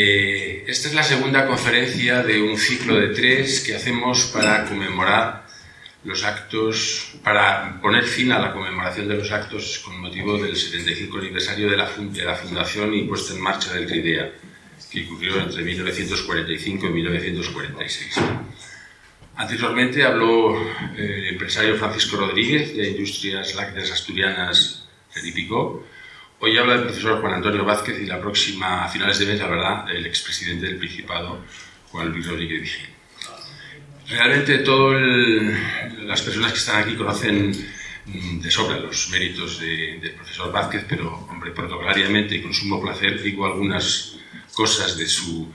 Esta es la segunda conferencia de un ciclo de 3 que hacemos para conmemorar los actos, para poner fin a la conmemoración de los actos con motivo del 75 aniversario de la fundación y puesta en marcha del CRIDEA, que ocurrió entre 1945 y 1946. Anteriormente habló el empresario Francisco Rodríguez, de Industrias Lácteas Asturianas Ceripicó. Hoy habla el profesor Juan Antonio Vázquez y la próxima, a finales de mes, hablará el expresidente del Principado, Juan Luis Rodríguez Vigil. Realmente las personas que están aquí conocen de sobra los méritos del profesor Vázquez, pero, hombre, protocolariamente y con sumo placer digo algunas cosas de su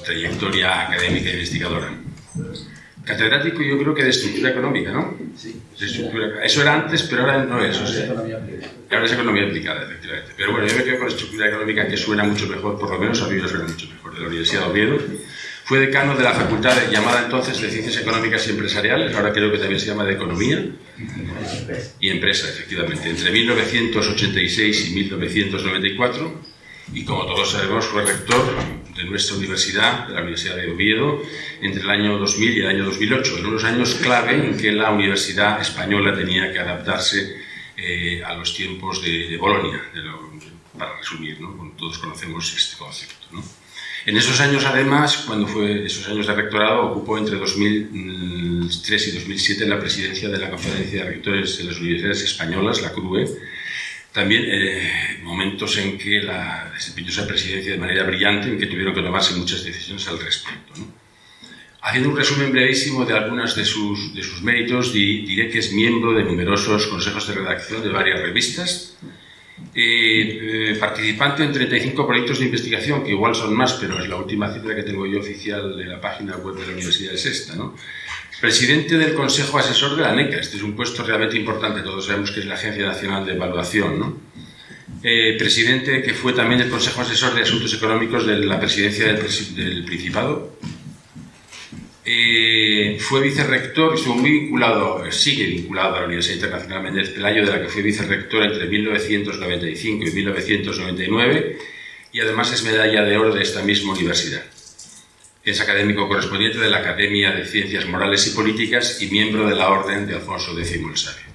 trayectoria académica e investigadora. Catedrático, yo creo que de estructura económica, ¿no? Sí. Eso era antes, pero ahora no es. O sea, ahora es economía aplicada, efectivamente. Pero bueno, yo me quedo con estructura económica, que suena mucho mejor, por lo menos a mí me suena mucho mejor, de la Universidad de Oviedo. Fue decano de la facultad llamada entonces de Ciencias Económicas y Empresariales, ahora creo que también se llama de Economía y Empresa, efectivamente, entre 1986 y 1994. Y como todos sabemos, fue rector de nuestra universidad, de la Universidad de Oviedo, entre el año 2000 y el año 2008, en unos años clave en que la universidad española tenía que adaptarse a los tiempos de Bolonia, para resumir, ¿no? Todos conocemos este concepto, ¿no? En esos años, además, cuando fue esos años de rectorado, ocupó entre 2003 y 2007 la presidencia de la Conferencia de Rectores de las Universidades Españolas, la CRUE. También momentos en que desempeñó esa presidencia de manera brillante, en que tuvieron que tomarse muchas decisiones al respecto, ¿no? Haciendo un resumen brevísimo de algunos de sus méritos, diré que es miembro de numerosos consejos de redacción de varias revistas, participante en 35 proyectos de investigación, que igual son más, pero es la última cifra que tengo yo oficial de la página web de la Universidad de Sesta, ¿no? Presidente del Consejo Asesor de la ANECA. Este es un puesto realmente importante, todos sabemos que es la Agencia Nacional de Evaluación, ¿no? Presidente que fue también del Consejo Asesor de Asuntos Económicos de la Presidencia del Principado. Fue vicerrector y sigue vinculado a la Universidad Internacional Méndez Pelayo, de la que fue vicerrector entre 1995 y 1999, y además es medalla de oro de esta misma universidad. Es académico correspondiente de la Academia de Ciencias Morales y Políticas y miembro de la Orden de Alfonso X el Sabio.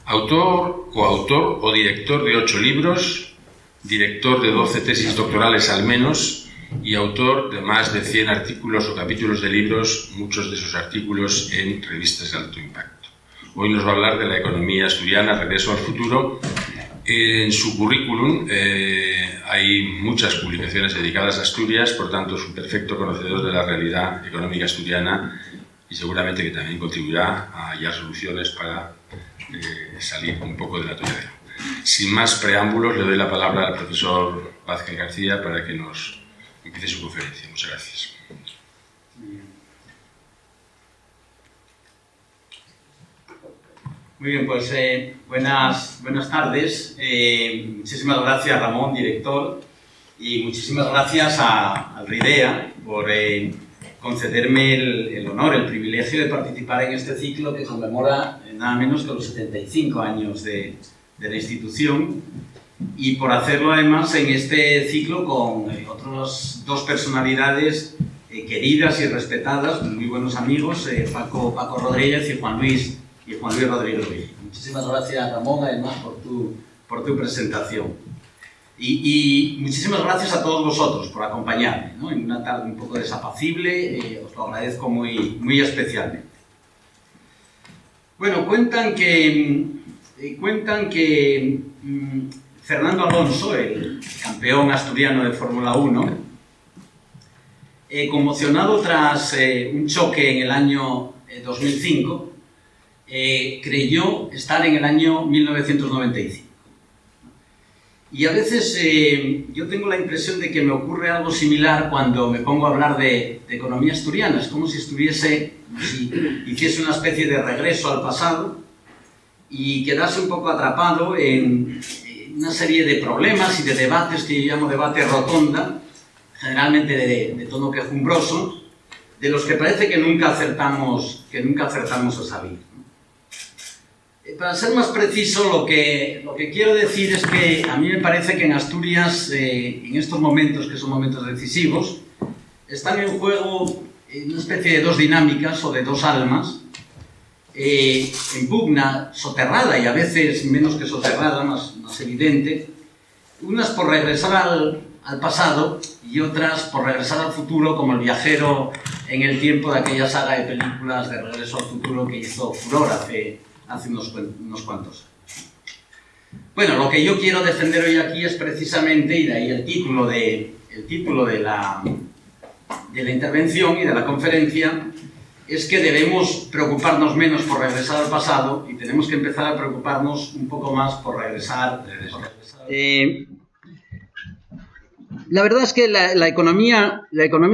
Autor, coautor o director de 8 libros, director de 12 tesis doctorales al menos y autor de más de 100 artículos o capítulos de libros, muchos de esos artículos en revistas de alto impacto. Hoy nos va a hablar de la economía asturiana, Regreso al futuro. En su currículum hay muchas publicaciones dedicadas a Asturias, por tanto es un perfecto conocedor de la realidad económica asturiana y seguramente que también contribuirá a hallar soluciones para salir un poco del atolladero. Sin más preámbulos, le doy la palabra al profesor Vázquez García para que nos empiece su conferencia. Muchas gracias. Muy bien, pues buenas tardes. Muchísimas gracias, Ramón, director, y muchísimas gracias al RIDEA por concederme el honor, el privilegio de participar en este ciclo que conmemora nada menos que los 75 años de la institución, y por hacerlo además en este ciclo con otras 2 personalidades queridas y respetadas, muy buenos amigos, Paco Rodríguez y Juan Luis Rodríguez. Muchísimas gracias, Ramón, además por tu presentación. Y muchísimas gracias a todos vosotros por acompañarme, ¿no? En una tarde un poco desapacible, os lo agradezco muy especialmente. Bueno, cuentan que Fernando Alonso, el campeón asturiano de Fórmula 1, conmocionado tras un choque en el año 2005, creyó estar en el año 1995. Y a veces yo tengo la impresión de que me ocurre algo similar cuando me pongo a hablar de economía asturiana. Es como si hiciese una especie de regreso al pasado y quedase un poco atrapado en una serie de problemas y de debates que yo llamo debate rotonda, generalmente de tono quejumbroso, de los que parece que nunca acertamos a salir. Para ser más preciso, lo que quiero decir es que a mí me parece que en Asturias, en estos momentos, que son momentos decisivos, están en juego una especie de dos dinámicas o de dos almas, en pugna soterrada y a veces menos que soterrada, más evidente, unas por regresar al pasado y otras por regresar al futuro, como el viajero en el tiempo de aquella saga de películas de Regreso al Futuro que hizo furor hace unos cuantos años. Bueno, lo que yo quiero defender hoy aquí es precisamente, y de ahí el título de la intervención y de la conferencia, es que debemos preocuparnos menos por regresar al pasado y tenemos que empezar a preocuparnos un poco más por regresar. La verdad es que la economía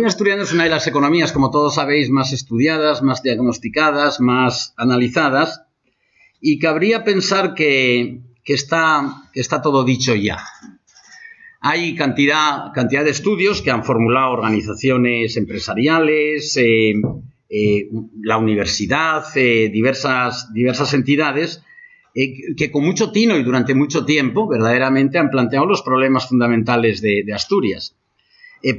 asturiana es una de las economías, como todos sabéis, más estudiadas, más diagnosticadas, más analizadas, y cabría pensar que está todo dicho ya. Hay cantidad de estudios que han formulado organizaciones empresariales, la universidad, diversas entidades, que con mucho tino y durante mucho tiempo verdaderamente han planteado los problemas fundamentales de Asturias.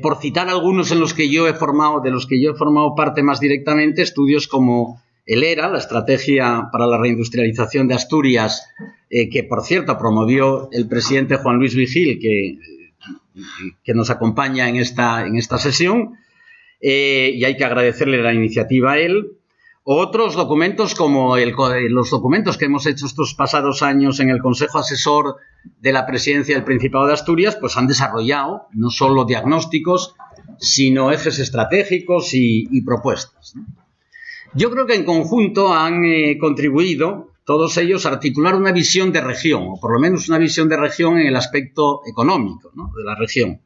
Por citar algunos de los que yo he formado parte más directamente, estudios como el ERA, la Estrategia para la Reindustrialización de Asturias, que por cierto promovió el presidente Juan Luis Vigil, que nos acompaña en esta sesión, y hay que agradecerle la iniciativa a él. Otros documentos como los documentos que hemos hecho estos pasados años en el Consejo Asesor de la Presidencia del Principado de Asturias, pues han desarrollado no solo diagnósticos, sino ejes estratégicos y propuestas, ¿no? Yo creo que en conjunto han contribuido todos ellos a articular una visión de región, o por lo menos una visión de región en el aspecto económico, ¿no?, de la región,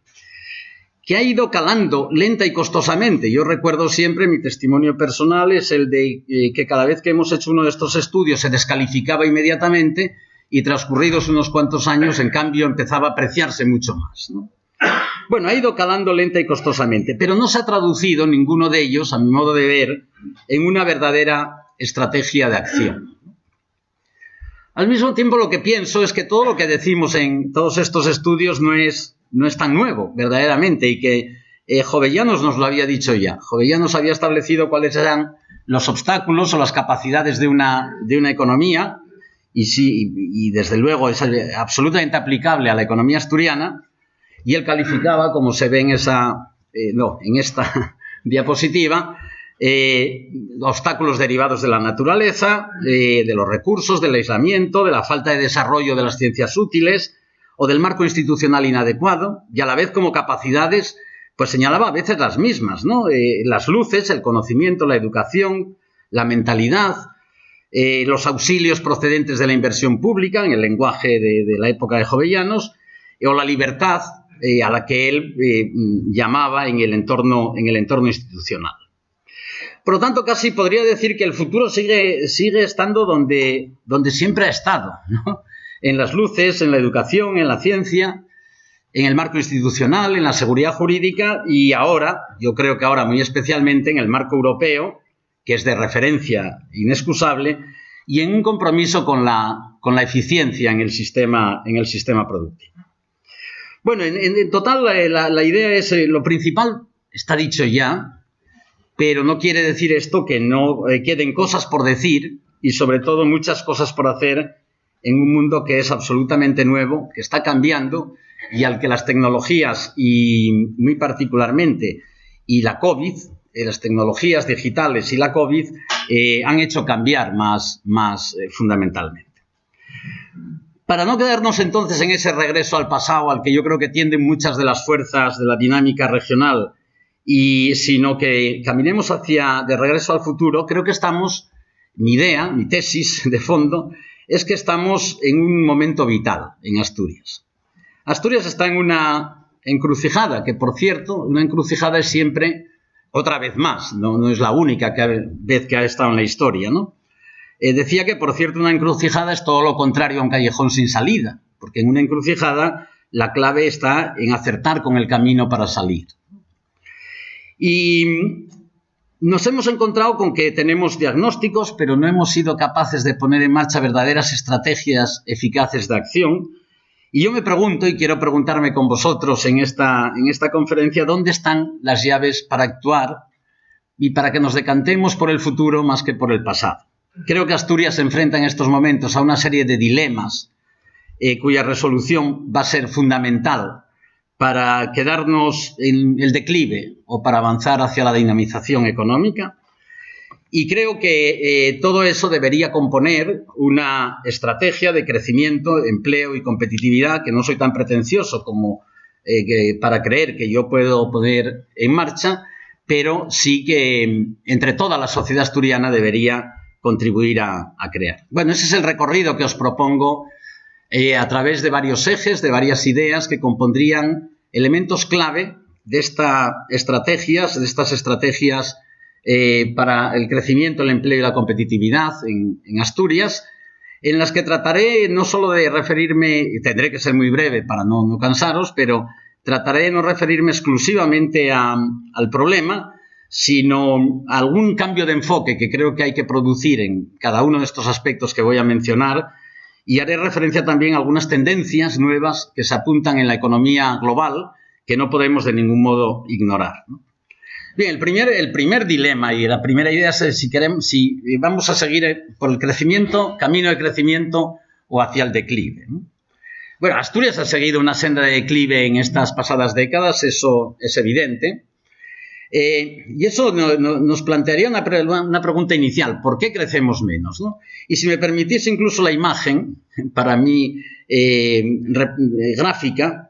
que ha ido calando lenta y costosamente. Yo recuerdo siempre, mi testimonio personal es el de que cada vez que hemos hecho uno de estos estudios se descalificaba inmediatamente y transcurridos unos cuantos años, en cambio, empezaba a apreciarse mucho más, ¿no? Bueno, ha ido calando lenta y costosamente, pero no se ha traducido ninguno de ellos, a mi modo de ver, en una verdadera estrategia de acción. Al mismo tiempo, lo que pienso es que todo lo que decimos en todos estos estudios no es tan nuevo, verdaderamente, y que Jovellanos nos lo había dicho ya. Jovellanos había establecido cuáles eran los obstáculos o las capacidades de una economía, y desde luego es absolutamente aplicable a la economía asturiana, y él calificaba, como se ve en esta diapositiva, obstáculos derivados de la naturaleza, de los recursos, del aislamiento, de la falta de desarrollo de las ciencias útiles o del marco institucional inadecuado, y a la vez como capacidades, pues señalaba a veces las mismas, ¿no? Las luces, el conocimiento, la educación, la mentalidad, los auxilios procedentes de la inversión pública, en el lenguaje de la época de Jovellanos, o la libertad a la que él llamaba en el entorno institucional. Por lo tanto, casi podría decir que el futuro sigue estando donde siempre ha estado, ¿no? En las luces, en la educación, en la ciencia, en el marco institucional, en la seguridad jurídica y ahora, yo creo que ahora muy especialmente en el marco europeo, que es de referencia inexcusable, y en un compromiso con la eficiencia en el sistema productivo. Bueno, en total la idea es, lo principal está dicho ya, pero no quiere decir esto que no queden cosas por decir y sobre todo muchas cosas por hacer en un mundo que es absolutamente nuevo, que está cambiando y al que las tecnologías y muy particularmente y la COVID, las tecnologías digitales y la COVID han hecho cambiar más fundamentalmente. Para no quedarnos entonces en ese regreso al pasado al que yo creo que tienden muchas de las fuerzas de la dinámica regional, sino que caminemos de regreso al futuro, creo que estamos, mi tesis de fondo, es que estamos en un momento vital en Asturias. Asturias está en una encrucijada, que por cierto, una encrucijada es siempre, otra vez más, no es la única vez que ha estado en la historia, ¿no? Decía que, por cierto, una encrucijada es todo lo contrario a un callejón sin salida, porque en una encrucijada la clave está en acertar con el camino para salir. Y nos hemos encontrado con que tenemos diagnósticos, pero no hemos sido capaces de poner en marcha verdaderas estrategias eficaces de acción. Y yo me pregunto, y quiero preguntarme con vosotros en esta conferencia, ¿dónde están las llaves para actuar y para que nos decantemos por el futuro más que por el pasado? Creo que Asturias se enfrenta en estos momentos a una serie de dilemas cuya resolución va a ser fundamental para quedarnos en el declive o para avanzar hacia la dinamización económica. Y creo que todo eso debería componer una estrategia de crecimiento, empleo y competitividad, que no soy tan pretencioso como para creer que yo puedo poner en marcha, pero sí que entre toda la sociedad asturiana debería contribuir a crear. Bueno, ese es el recorrido que os propongo a través de varios ejes, de varias ideas que compondrían elementos clave de estas estrategias para el crecimiento, el empleo y la competitividad en Asturias, en las que trataré no solo de referirme, y tendré que ser muy breve para no cansaros, pero trataré de no referirme exclusivamente al problema, sino a algún cambio de enfoque que creo que hay que producir en cada uno de estos aspectos que voy a mencionar, y haré referencia también a algunas tendencias nuevas que se apuntan en la economía global que no podemos de ningún modo ignorar, ¿no? Bien, el primer dilema y la primera idea es si vamos a seguir por el crecimiento, camino de crecimiento o hacia el declive, ¿no? Bueno, Asturias ha seguido una senda de declive en estas pasadas décadas, eso es evidente. Y eso nos plantearía una pregunta inicial: ¿por qué crecemos menos, ¿no? Y si me permitís incluso la imagen, para mí gráfica,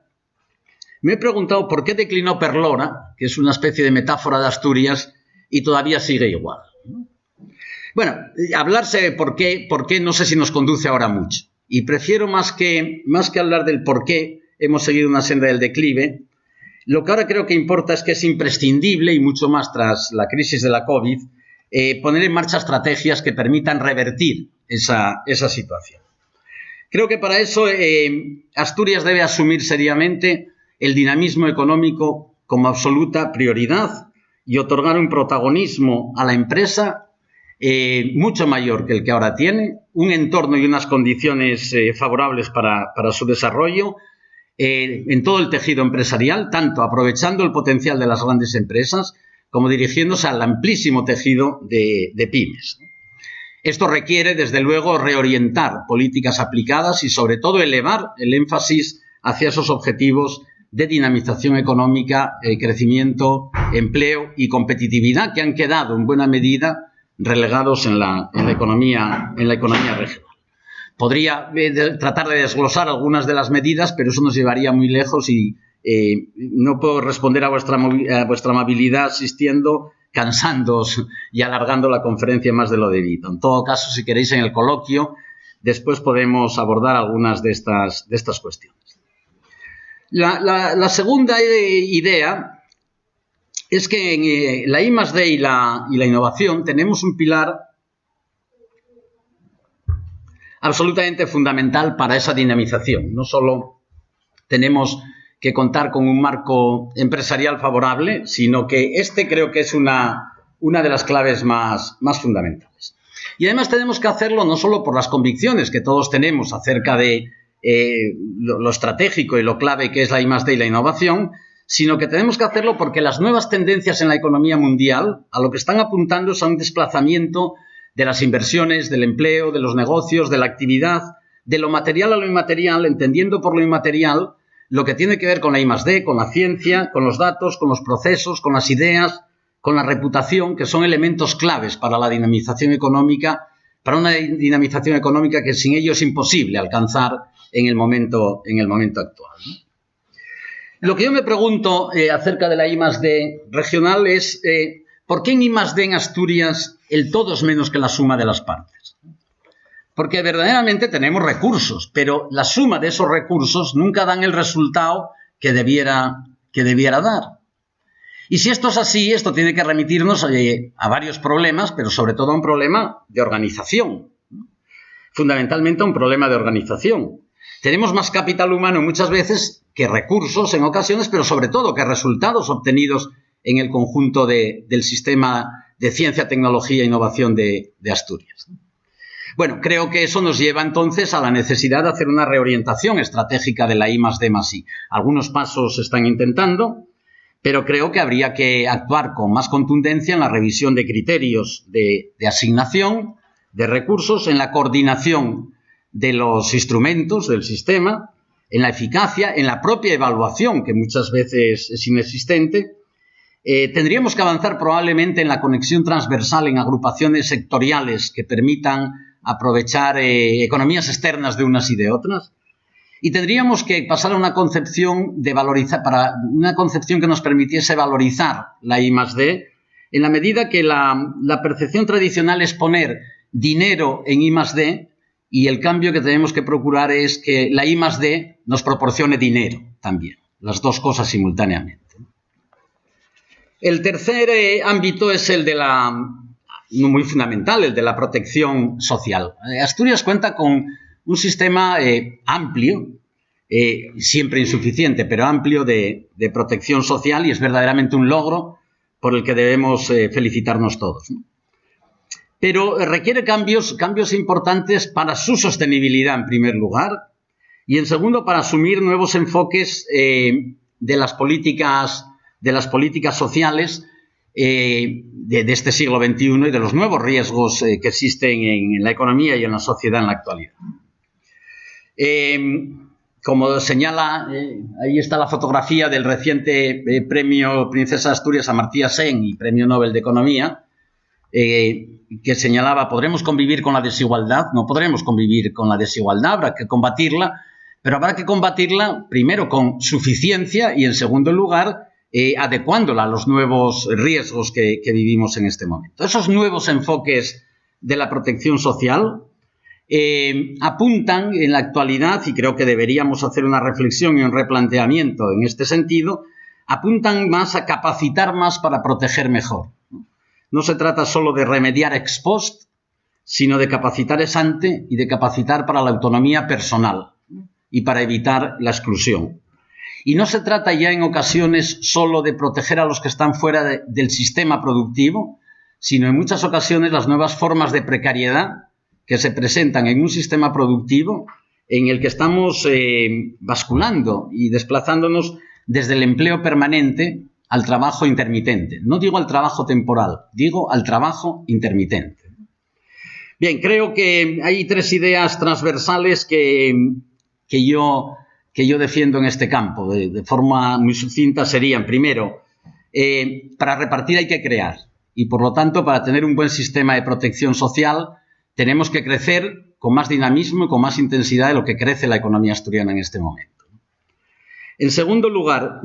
me he preguntado por qué declinó Perlora, que es una especie de metáfora de Asturias, y todavía sigue igual, ¿no? Bueno, hablarse de por qué no sé si nos conduce ahora mucho. Y prefiero más que hablar del por qué hemos seguido una senda del declive, lo que ahora creo que importa es que es imprescindible, y mucho más tras la crisis de la COVID, poner en marcha estrategias que permitan revertir esa situación. Creo que para eso Asturias debe asumir seriamente el dinamismo económico como absoluta prioridad y otorgar un protagonismo a la empresa mucho mayor que el que ahora tiene, un entorno y unas condiciones favorables para su desarrollo en todo el tejido empresarial, tanto aprovechando el potencial de las grandes empresas como dirigiéndose al amplísimo tejido de pymes. Esto requiere, desde luego, reorientar políticas aplicadas y, sobre todo, elevar el énfasis hacia esos objetivos de dinamización económica, crecimiento, empleo y competitividad que han quedado en buena medida relegados en la economía regional. Podría tratar de desglosar algunas de las medidas, pero eso nos llevaría muy lejos y no puedo responder a vuestra amabilidad asistiendo, cansándoos y alargando la conferencia más de lo debido. En todo caso, si queréis en el coloquio, después podemos abordar algunas de estas cuestiones. La segunda idea es que en la I+D y la innovación tenemos un pilar absolutamente fundamental para esa dinamización. No solo tenemos que contar con un marco empresarial favorable, sino que creo que es una de las claves más fundamentales. Y además tenemos que hacerlo no solo por las convicciones que todos tenemos acerca de lo estratégico y lo clave que es la I+D y la innovación, sino que tenemos que hacerlo porque las nuevas tendencias en la economía mundial a lo que están apuntando es a un desplazamiento de las inversiones, del empleo, de los negocios, de la actividad, de lo material a lo inmaterial, entendiendo por lo inmaterial lo que tiene que ver con la I+D, con la ciencia, con los datos, con los procesos, con las ideas, con la reputación, que son elementos claves para la dinamización económica, para una dinamización económica que sin ello es imposible alcanzar en el momento actual, ¿no? Lo que yo me pregunto acerca de la I+D regional es ¿por qué en I+D en Asturias el todo es menos que la suma de las partes? Porque verdaderamente tenemos recursos, pero la suma de esos recursos nunca dan el resultado que debiera dar. Y si esto es así, esto tiene que remitirnos a varios problemas, pero sobre todo a un problema de organización. Fundamentalmente a un problema de organización. Tenemos más capital humano muchas veces que recursos en ocasiones, pero sobre todo que resultados obtenidos en el conjunto del sistema de ciencia, tecnología e innovación de Asturias. Bueno, creo que eso nos lleva entonces a la necesidad de hacer una reorientación estratégica de la I+D+I. Algunos pasos se están intentando, pero creo que habría que actuar con más contundencia en la revisión de criterios de asignación de recursos, en la coordinación de los instrumentos del sistema, en la eficacia, en la propia evaluación, que muchas veces es inexistente. Tendríamos que avanzar probablemente en la conexión transversal en agrupaciones sectoriales que permitan aprovechar economías externas de unas y de otras. Y tendríamos que pasar a una concepción que nos permitiese valorizar la I+D, en la medida que la percepción tradicional es poner dinero en I+D, y el cambio que tenemos que procurar es que la I+D nos proporcione dinero también, las dos cosas simultáneamente. El tercer ámbito es el de muy fundamental, el de la protección social. Asturias cuenta con un sistema amplio, siempre insuficiente, pero amplio de protección social, y es verdaderamente un logro por el que debemos felicitarnos todos, ¿no? Pero requiere cambios importantes para su sostenibilidad, en primer lugar, y en segundo, para asumir nuevos enfoques de las políticas sociales de este siglo XXI y de los nuevos riesgos que existen en la economía y en la sociedad en la actualidad. Como señala, ahí está la fotografía del reciente premio Princesa de Asturias Amartya Sen y premio Nobel de Economía, que señalaba: ¿podremos convivir con la desigualdad? No podremos convivir con la desigualdad, habrá que combatirla, pero habrá que combatirla primero con suficiencia y, en segundo lugar, adecuándola a los nuevos riesgos que vivimos en este momento. Esos nuevos enfoques de la protección social apuntan en la actualidad, y creo que deberíamos hacer una reflexión y un replanteamiento en este sentido, apuntan más a capacitar más para proteger mejor. No se trata solo de remediar ex post, sino de capacitar ex ante y de capacitar para la autonomía personal y para evitar la exclusión. Y no se trata ya en ocasiones solo de proteger a los que están fuera del sistema productivo, sino en muchas ocasiones las nuevas formas de precariedad que se presentan en un sistema productivo en el que estamos basculando y desplazándonos desde el empleo permanente al trabajo intermitente. No digo al trabajo temporal, digo al trabajo intermitente. Bien, creo que hay tres ideas transversales que yo defiendo en este campo. De forma muy sucinta serían: primero, para repartir hay que crear, y por lo tanto, para tener un buen sistema de protección social, tenemos que crecer con más dinamismo y con más intensidad de lo que crece la economía asturiana en este momento. En segundo lugar,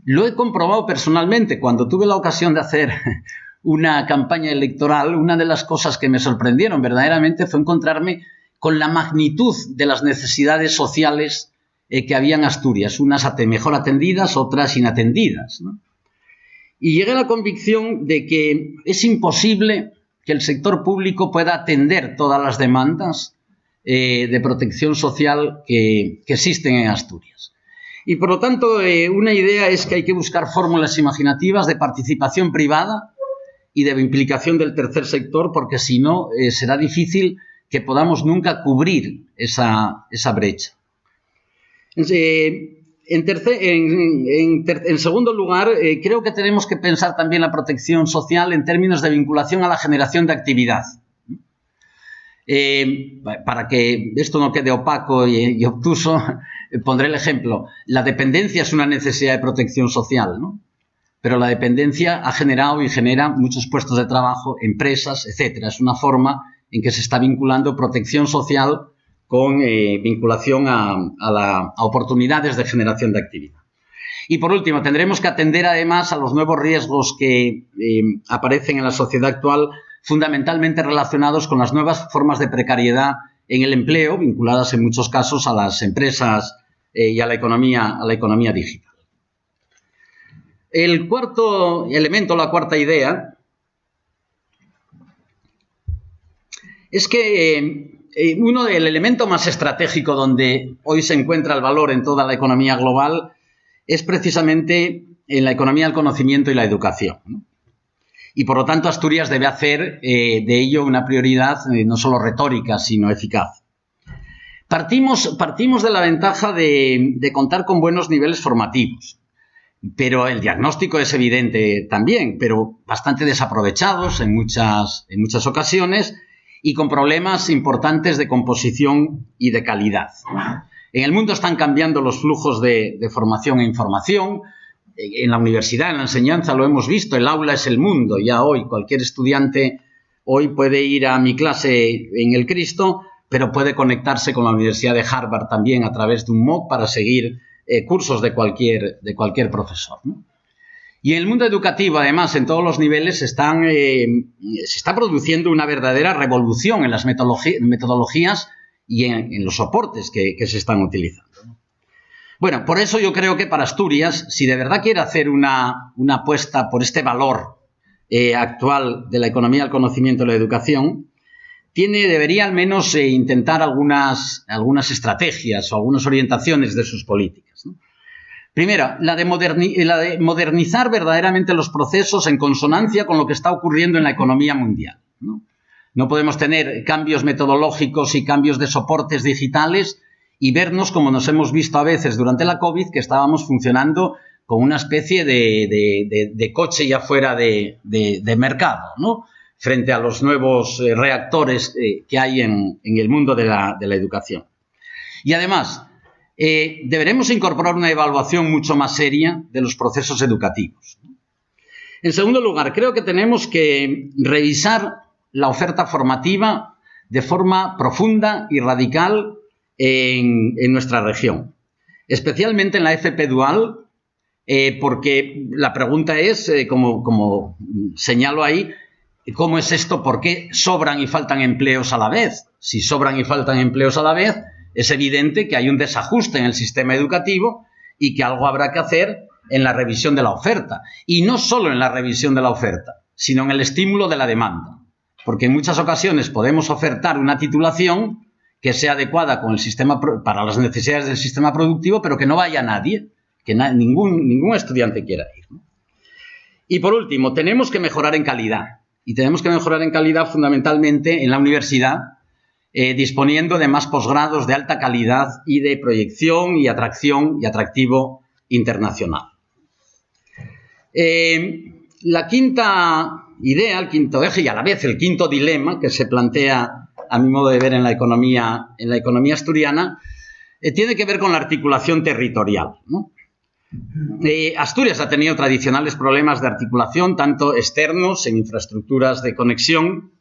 lo he comprobado personalmente. Cuando tuve la ocasión de hacer una campaña electoral, una de las cosas que me sorprendieron verdaderamente fue encontrarme con la magnitud de las necesidades sociales que había en Asturias, unas mejor atendidas, otras inatendidas, ¿no? Y llegué a la convicción de que es imposible que el sector público pueda atender todas las demandas de protección social que existen en Asturias. Y por lo tanto, una idea es que hay que buscar fórmulas imaginativas de participación privada y de implicación del tercer sector, porque si no, será difícil que podamos nunca cubrir esa brecha. En segundo lugar, creo que tenemos que pensar también la protección social en términos de vinculación a la generación de actividad. Para que esto no quede opaco y obtuso, pondré el ejemplo. La dependencia es una necesidad de protección social, ¿no? Pero la dependencia ha generado y genera muchos puestos de trabajo, empresas, etcétera. Es una forma en que se está vinculando protección social con vinculación a oportunidades de generación de actividad. Y por último, tendremos que atender además a los nuevos riesgos que aparecen en la sociedad actual, fundamentalmente relacionados con las nuevas formas de precariedad en el empleo, vinculadas en muchos casos a las empresas y a la economía digital. El cuarto elemento, la cuarta idea, es que el elemento más estratégico donde hoy se encuentra el valor en toda la economía global es precisamente en la economía del conocimiento y la educación, ¿no? y por lo tanto Asturias debe hacer de ello una prioridad no solo retórica, sino eficaz. Partimos de la ventaja de contar con buenos niveles formativos, pero el diagnóstico es evidente también, pero bastante desaprovechados en muchas ocasiones y con problemas importantes de composición y de calidad. En el mundo están cambiando los flujos de formación e información. En la universidad, en la enseñanza, lo hemos visto, el aula es el mundo. Ya hoy cualquier estudiante hoy puede ir a mi clase en el Cristo, pero puede conectarse con la Universidad de Harvard también a través de un MOOC para seguir cursos de cualquier profesor, ¿no? Y en el mundo educativo, además, en todos los niveles se está produciendo una verdadera revolución en las metodologías y en los soportes que se están utilizando. Bueno, por eso yo creo que para Asturias, si de verdad quiere hacer una apuesta por este valor actual de la economía del conocimiento y la educación, debería al menos intentar algunas estrategias o algunas orientaciones de sus políticas, ¿no? Primero, la de modernizar verdaderamente los procesos en consonancia con lo que está ocurriendo en la economía mundial, ¿no? No podemos tener cambios metodológicos y cambios de soportes digitales y vernos como nos hemos visto a veces durante la COVID, que estábamos funcionando con una especie de coche ya fuera de mercado, ¿no? Frente a los nuevos reactores que hay en el mundo de la educación. Y además, deberemos incorporar una evaluación mucho más seria de los procesos educativos. En segundo lugar, creo que tenemos que revisar la oferta formativa de forma profunda y radical en nuestra región, especialmente en la FP Dual, porque la pregunta es, como señalo ahí, ¿cómo es esto? ¿Por qué sobran y faltan empleos a la vez? Si sobran y faltan empleos a la vez, es evidente que hay un desajuste en el sistema educativo y que algo habrá que hacer en la revisión de la oferta. Y no solo en la revisión de la oferta, sino en el estímulo de la demanda. Porque en muchas ocasiones podemos ofertar una titulación que sea adecuada con el sistema, para las necesidades del sistema productivo, pero que no vaya nadie, que ningún estudiante quiera ir, ¿no? Y por último, tenemos que mejorar en calidad. Y tenemos que mejorar en calidad fundamentalmente en la universidad, disponiendo de más posgrados de alta calidad y de proyección y atracción y atractivo internacional. La quinta idea, el quinto eje y a la vez el quinto dilema que se plantea, a mi modo de ver, en la economía asturiana, tiene que ver con la articulación territorial, ¿no? Asturias ha tenido tradicionales problemas de articulación, tanto externos en infraestructuras de conexión,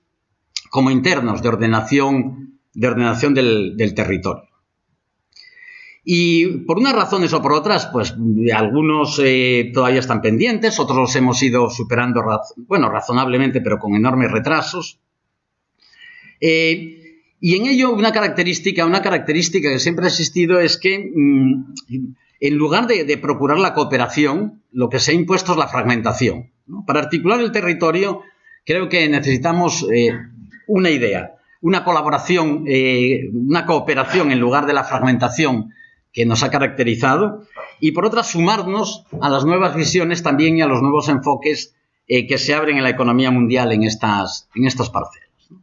como internos de ordenación del territorio. Y por unas razones o por otras, pues algunos todavía están pendientes, otros los hemos ido superando, razonablemente, pero con enormes retrasos. Y en ello una característica que siempre ha existido es que en lugar de procurar la cooperación, lo que se ha impuesto es la fragmentación, ¿no? Para articular el territorio creo que necesitamos una idea, una colaboración, una cooperación en lugar de la fragmentación que nos ha caracterizado, y por otra sumarnos a las nuevas visiones también y a los nuevos enfoques que se abren en la economía mundial en estas parcelas, ¿no?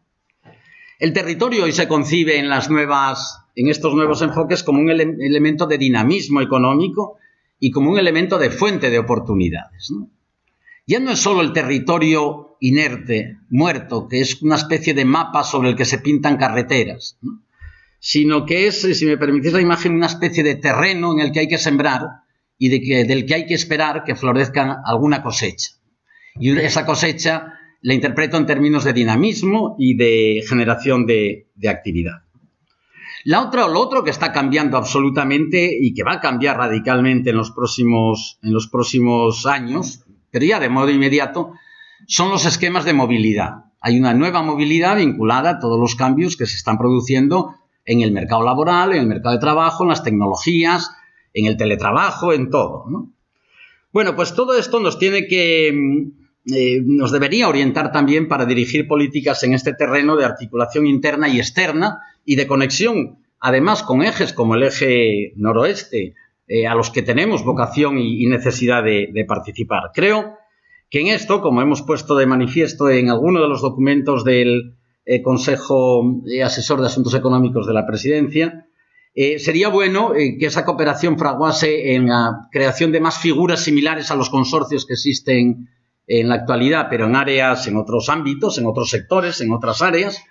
El territorio hoy se concibe en estos nuevos enfoques como un elemento de dinamismo económico y como un elemento de fuente de oportunidades, ¿no? Ya no es solo el territorio inerte, muerto, que es una especie de mapa sobre el que se pintan carreteras, ¿no? Sino que es, si me permitís la imagen, una especie de terreno en el que hay que sembrar y del que hay que esperar que florezca alguna cosecha. Y esa cosecha la interpreto en términos de dinamismo y de generación de actividad. Lo otro que está cambiando absolutamente y que va a cambiar radicalmente en los próximos años, pero ya de modo inmediato, son los esquemas de movilidad. Hay una nueva movilidad vinculada a todos los cambios que se están produciendo en el mercado laboral, en el mercado de trabajo, en las tecnologías, en el teletrabajo, en todo, ¿no? Bueno, pues todo esto nos debería orientar también para dirigir políticas en este terreno de articulación interna y externa y de conexión, además, con ejes como el eje noroeste, a los que tenemos vocación y necesidad de participar. Creo que en esto, como hemos puesto de manifiesto en alguno de los documentos del Consejo Asesor de Asuntos Económicos de la Presidencia, sería bueno que esa cooperación fraguase en la creación de más figuras similares a los consorcios que existen en la actualidad, pero en áreas, en otros ámbitos, en otros sectores, en otras áreas.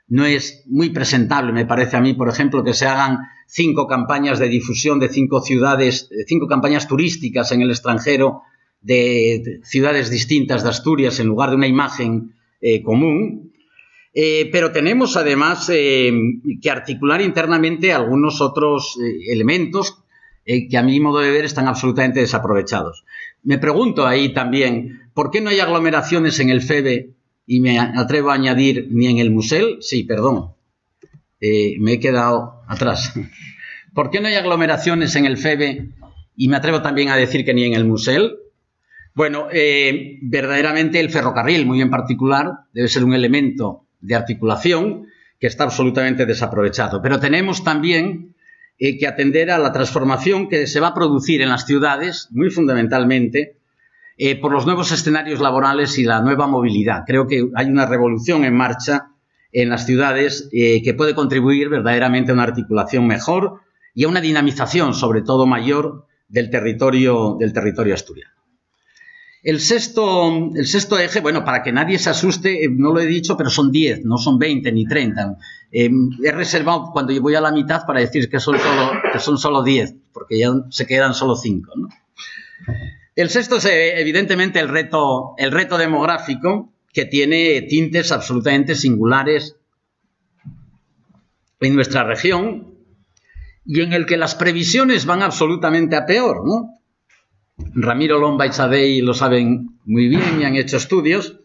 No es muy presentable, me parece a mí, por ejemplo, que se hagan 5 campañas de difusión de 5 ciudades, 5 campañas turísticas en el extranjero de ciudades distintas de Asturias en lugar de una imagen común. Pero tenemos además que articular internamente algunos otros elementos que a mi modo de ver están absolutamente desaprovechados. Me pregunto ahí también, ¿por qué no hay aglomeraciones en el FEBE y me atrevo a añadir ni en el Musel? Sí, perdón, me he quedado atrás. ¿Por qué no hay aglomeraciones en el FEBE y me atrevo también a decir que ni en el Musel? Bueno, verdaderamente el ferrocarril, muy en particular, debe ser un elemento de articulación que está absolutamente desaprovechado. Pero tenemos también que atender a la transformación que se va a producir en las ciudades, muy fundamentalmente, por los nuevos escenarios laborales y la nueva movilidad. Creo que hay una revolución en marcha en las ciudades que puede contribuir verdaderamente a una articulación mejor y a una dinamización, sobre todo mayor, del territorio asturiano. El sexto eje, bueno, para que nadie se asuste, no lo he dicho, pero son 10, no son 20 ni 30. He reservado cuando yo voy a la mitad para decir que son solo 10, porque ya se quedan solo 5, ¿no? El sexto es evidentemente el reto demográfico, que tiene tintes absolutamente singulares en nuestra región y en el que las previsiones van absolutamente a peor, ¿no? Ramiro Lomba y Sadei lo saben muy bien y han hecho estudios.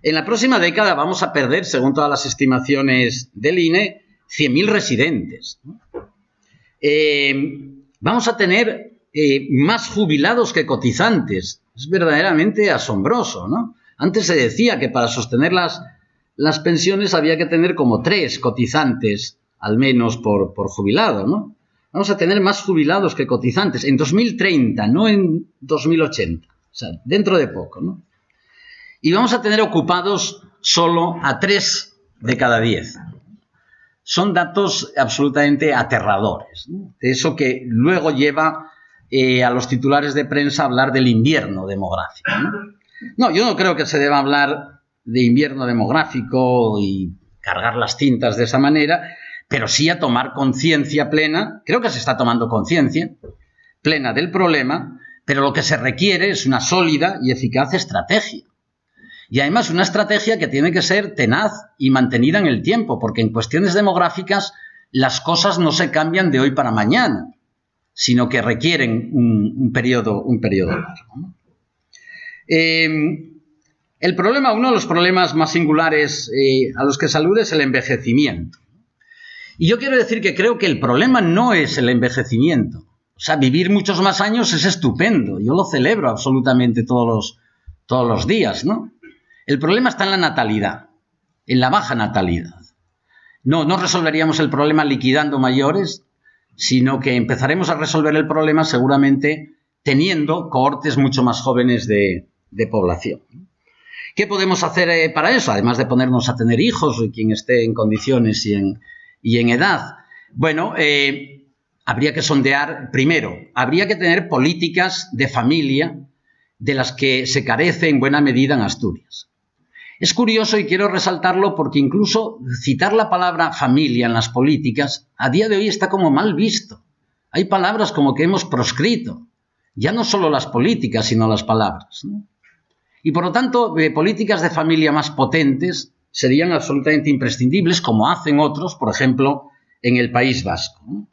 En la próxima década vamos a perder, según todas las estimaciones del INE, 100.000 residentes, ¿no? Vamos a tener más jubilados que cotizantes. Es verdaderamente asombroso, ¿no? Antes se decía que para sostener las pensiones había que tener como 3 cotizantes, al menos por jubilado, ¿no? Vamos a tener más jubilados que cotizantes en 2030, no en 2080, o sea, dentro de poco, ¿no? Y vamos a tener ocupados solo a 3 de cada 10. Son datos absolutamente aterradores, ¿no? De eso que luego lleva a los titulares de prensa a hablar del invierno demográfico, ¿no? No, yo no creo que se deba hablar de invierno demográfico y cargar las tintas de esa manera, pero sí a tomar conciencia plena, creo que se está tomando conciencia plena del problema, pero lo que se requiere es una sólida y eficaz estrategia. Y además una estrategia que tiene que ser tenaz y mantenida en el tiempo, porque en cuestiones demográficas las cosas no se cambian de hoy para mañana, sino que requieren un periodo largo, ¿no? El problema, uno de los problemas más singulares a los que se alude es el envejecimiento. Y yo quiero decir que creo que el problema no es el envejecimiento. O sea, vivir muchos más años es estupendo. Yo lo celebro absolutamente todos los días, ¿no? El problema está en la natalidad, en la baja natalidad. No resolveríamos el problema liquidando mayores, sino que empezaremos a resolver el problema seguramente teniendo cohortes mucho más jóvenes de población. ¿Qué podemos hacer para eso? Además de ponernos a tener hijos, quien esté en condiciones y en edad. Bueno, habría que sondear, primero, habría que tener políticas de familia de las que se carece en buena medida en Asturias. Es curioso y quiero resaltarlo porque incluso citar la palabra familia en las políticas a día de hoy está como mal visto. Hay palabras como que hemos proscrito, ya no solo las políticas, sino las palabras, ¿no? Y por lo tanto, políticas de familia más potentes serían absolutamente imprescindibles, como hacen otros, por ejemplo, en el País Vasco, ¿no?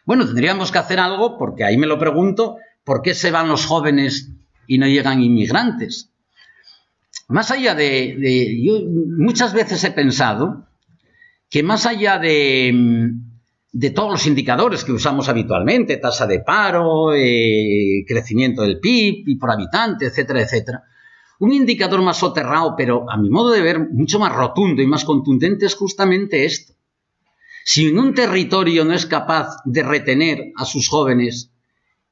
Bueno, tendríamos que hacer algo, porque ahí me lo pregunto, ¿por qué se van los jóvenes y no llegan inmigrantes? Más allá yo muchas veces he pensado que más allá de todos los indicadores que usamos habitualmente, tasa de paro, crecimiento del PIB y por habitante, etcétera, etcétera, un indicador más soterrado, pero a mi modo de ver mucho más rotundo y más contundente, es justamente esto. Si un territorio no es capaz de retener a sus jóvenes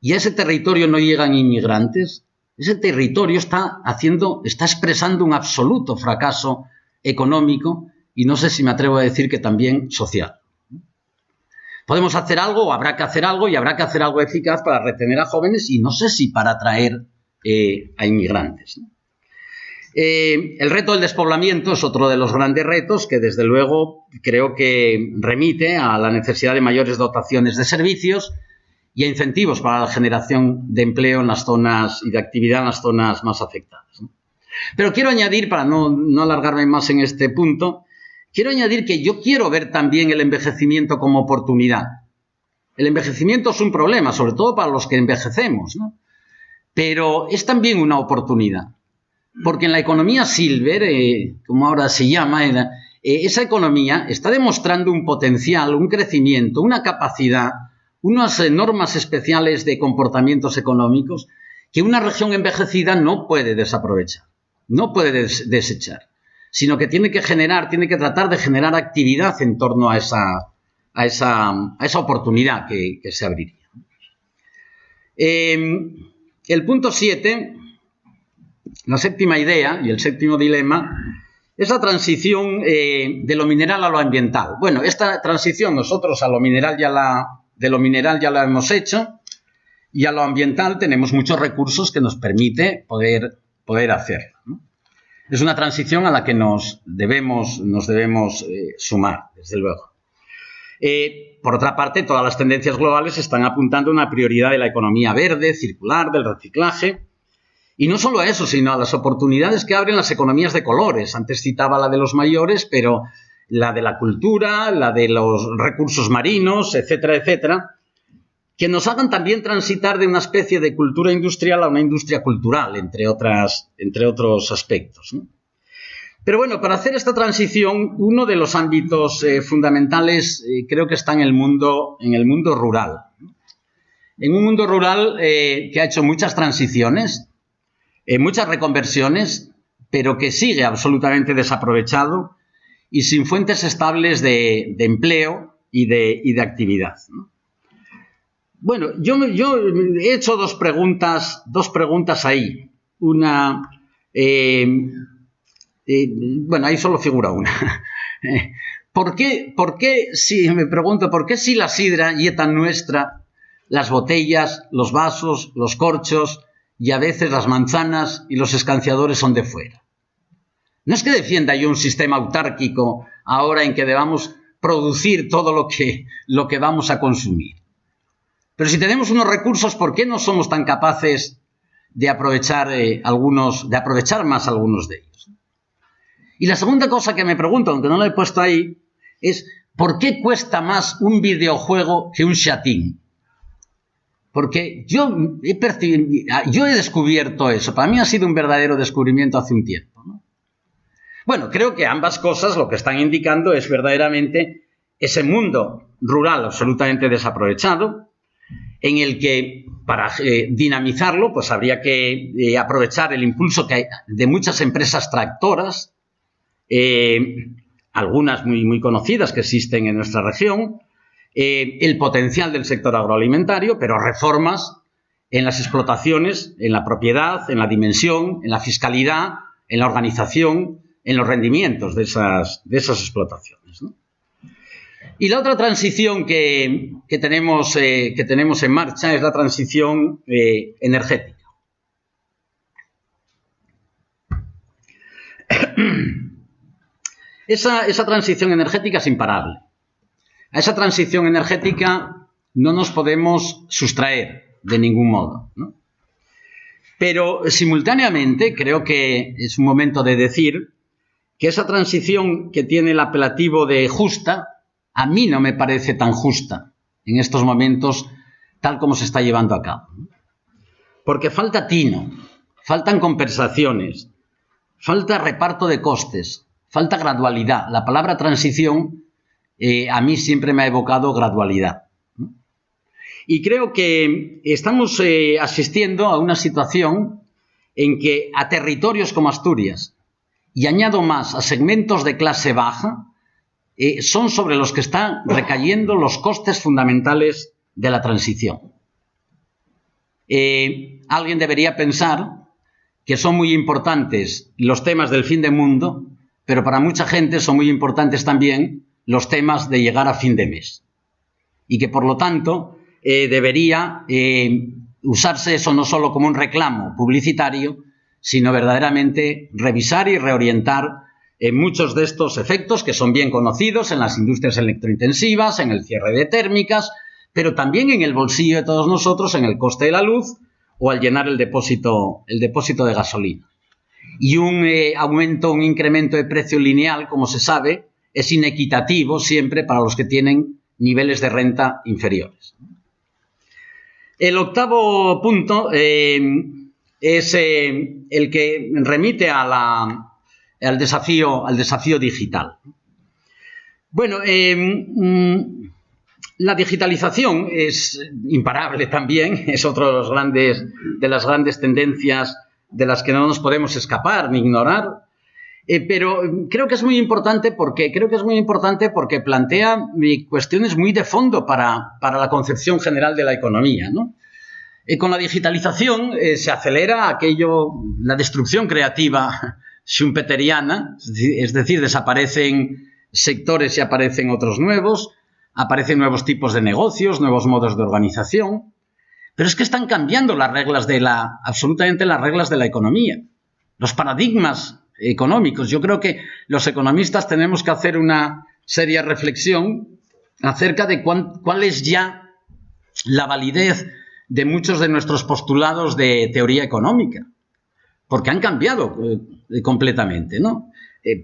y a ese territorio no llegan inmigrantes, Ese territorio está expresando un absoluto fracaso económico y no sé si me atrevo a decir que también social. Podemos hacer algo, o habrá que hacer algo, y habrá que hacer algo eficaz para retener a jóvenes y no sé si para atraer a inmigrantes. El reto del despoblamiento es otro de los grandes retos que, desde luego, creo que remite a la necesidad de mayores dotaciones de servicios y a incentivos para la generación de empleo en las zonas y de actividad en las zonas más afectadas. Pero quiero añadir, para no alargarme más en este punto, quiero añadir que yo quiero ver también el envejecimiento como oportunidad. El envejecimiento es un problema, sobre todo para los que envejecemos, ¿no? Pero es también una oportunidad. Porque en la economía silver, como ahora se llama, esa economía está demostrando un potencial, un crecimiento, una capacidad, unas normas especiales de comportamientos económicos que una región envejecida no puede desaprovechar, no puede desechar, sino que tiene que tratar de generar actividad en torno a esa oportunidad que se abriría. El punto 7, la séptima idea y el séptimo dilema, es la transición de lo mineral a lo ambiental. Bueno, esta transición nosotros de lo mineral ya la hemos hecho, y a lo ambiental tenemos muchos recursos que nos permite poder hacerlo, ¿no? Es una transición a la que nos debemos sumar, desde luego. Por otra parte, todas las tendencias globales están apuntando a una prioridad de la economía verde, circular, del reciclaje. Y no solo a eso, sino a las oportunidades que abren las economías de colores. Antes citaba la de los mayores, pero la de la cultura, la de los recursos marinos, etcétera, etcétera, que nos hagan también transitar de una especie de cultura industrial a una industria cultural, entre otros aspectos, ¿no? Pero bueno, para hacer esta transición, uno de los ámbitos fundamentales creo que está en el mundo rural. En un mundo rural que ha hecho muchas transiciones, muchas reconversiones, pero que sigue absolutamente desaprovechado y sin fuentes estables de empleo y de actividad, ¿no? Bueno, yo he hecho dos preguntas ahí. Una, bueno, ahí solo figura una. ¿Por qué si la sidra y tan nuestra, las botellas, los vasos, los corchos y a veces las manzanas y los escanciadores son de fuera? No es que defienda yo un sistema autárquico ahora en que debamos producir todo lo que vamos a consumir. Pero si tenemos unos recursos, ¿por qué no somos tan capaces de aprovechar más algunos de ellos? Y la segunda cosa que me pregunto, aunque no lo he puesto ahí, es ¿por qué cuesta más un videojuego que un chatín? Porque yo he descubierto eso. Para mí ha sido un verdadero descubrimiento hace un tiempo, ¿no? Bueno, creo que ambas cosas lo que están indicando es verdaderamente ese mundo rural absolutamente desaprovechado, en el que para dinamizarlo pues habría que aprovechar el impulso que hay de muchas empresas tractoras, algunas muy conocidas que existen en nuestra región, el potencial del sector agroalimentario, pero reformas en las explotaciones, en la propiedad, en la dimensión, en la fiscalidad, en la organización, en los rendimientos de esas explotaciones, ¿no? Y la otra transición que tenemos en marcha es la transición energética. Esa transición energética es imparable. A esa transición energética no nos podemos sustraer de ningún modo, ¿no? Pero simultáneamente creo que es un momento de decir que esa transición que tiene el apelativo de justa, a mí no me parece tan justa en estos momentos tal como se está llevando a cabo. Porque falta tino, faltan compensaciones, falta reparto de costes, falta gradualidad. La palabra transición a mí siempre me ha evocado gradualidad, ¿no? Y creo que estamos asistiendo a una situación en que a territorios como Asturias, y añado más, a segmentos de clase baja, son sobre los que están recayendo los costes fundamentales de la transición. Alguien debería pensar que son muy importantes los temas del fin del mundo, pero para mucha gente son muy importantes también los temas de llegar a fin de mes. Y que, por lo tanto, debería usarse eso no solo como un reclamo publicitario, sino verdaderamente revisar y reorientar muchos de estos efectos que son bien conocidos en las industrias electrointensivas, en el cierre de térmicas, pero también en el bolsillo de todos nosotros, en el coste de la luz o al llenar el depósito de gasolina. Y un incremento de precio lineal, como se sabe, es inequitativo siempre para los que tienen niveles de renta inferiores. El octavo punto es el que remite al desafío digital. Bueno, la digitalización es imparable también, es otra de las grandes tendencias de las que no nos podemos escapar ni ignorar, pero creo que es muy importante porque plantea cuestiones muy de fondo para la concepción general de la economía, ¿no? Con la digitalización se acelera la destrucción creativa schumpeteriana, es decir, desaparecen sectores y aparecen otros nuevos, aparecen nuevos tipos de negocios, nuevos modos de organización, pero es que están cambiando absolutamente las reglas de la economía, los paradigmas económicos. Yo creo que los economistas tenemos que hacer una seria reflexión acerca de cuál es ya la validez de muchos de nuestros postulados de teoría económica, porque han cambiado completamente, ¿no?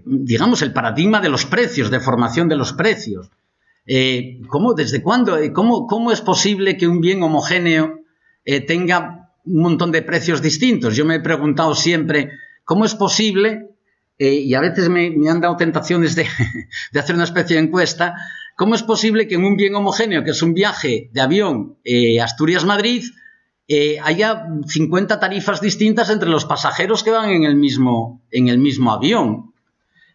Digamos, el paradigma de los precios, de formación de los precios. ¿Desde cuándo? ¿Cómo es posible que un bien homogéneo tenga un montón de precios distintos? Yo me he preguntado siempre, ¿cómo es posible? Y a veces me han dado tentaciones de hacer una especie de encuesta. ¿Cómo es posible que en un bien homogéneo, que es un viaje de avión Asturias-Madrid, haya 50 tarifas distintas entre los pasajeros que van en el mismo avión?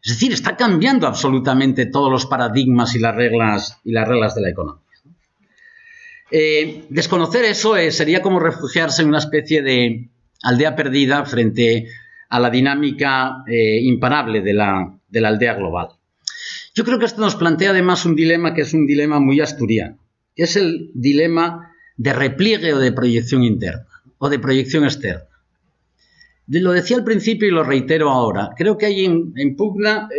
Es decir, está cambiando absolutamente todos los paradigmas y las reglas de la economía. Desconocer eso sería como refugiarse en una especie de aldea perdida frente a la dinámica imparable de la aldea global. Yo creo que esto nos plantea además un dilema que es un dilema muy asturiano, que es el dilema de repliegue o de proyección interna o de proyección externa. Lo decía al principio y lo reitero ahora. Creo que hay en pugna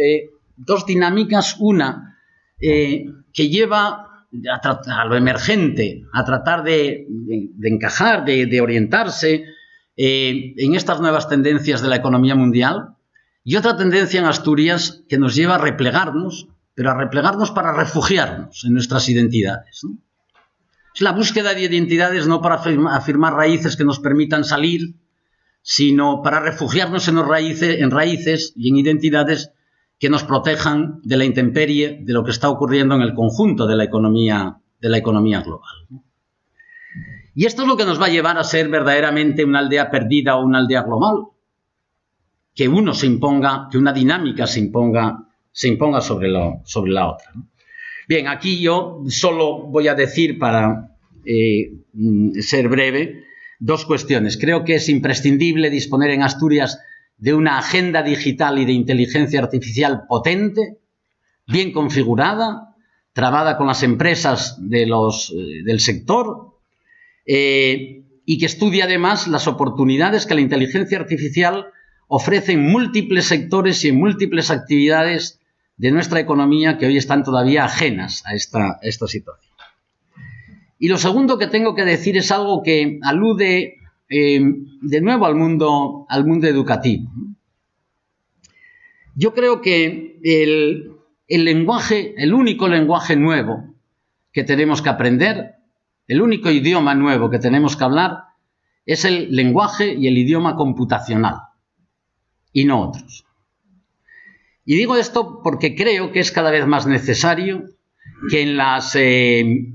dos dinámicas. Una que lleva a lo emergente, a tratar de encajar, de orientarse en estas nuevas tendencias de la economía mundial, y otra tendencia en Asturias que nos lleva a replegarnos, pero a replegarnos para refugiarnos en nuestras identidades, ¿no? Es la búsqueda de identidades no para afirmar raíces que nos permitan salir, sino para refugiarnos en raíces y en identidades que nos protejan de la intemperie de lo que está ocurriendo en el conjunto de la economía global. Y esto es lo que nos va a llevar a ser verdaderamente una aldea perdida o una aldea global, que una dinámica se imponga sobre la otra, ¿no? Bien, aquí yo solo voy a decir, para ser breve, dos cuestiones. Creo que es imprescindible disponer en Asturias de una agenda digital y de inteligencia artificial potente, bien configurada, trabada con las empresas del sector, y que estudie además las oportunidades que la inteligencia artificial ofrece en múltiples sectores y en múltiples actividades de nuestra economía que hoy están todavía ajenas a esta situación. Y lo segundo que tengo que decir es algo que alude de nuevo al mundo educativo. Yo creo que el único lenguaje nuevo que tenemos que aprender, el único idioma nuevo que tenemos que hablar, es el lenguaje y el idioma computacional, y no otros. Y digo esto porque creo que es cada vez más necesario que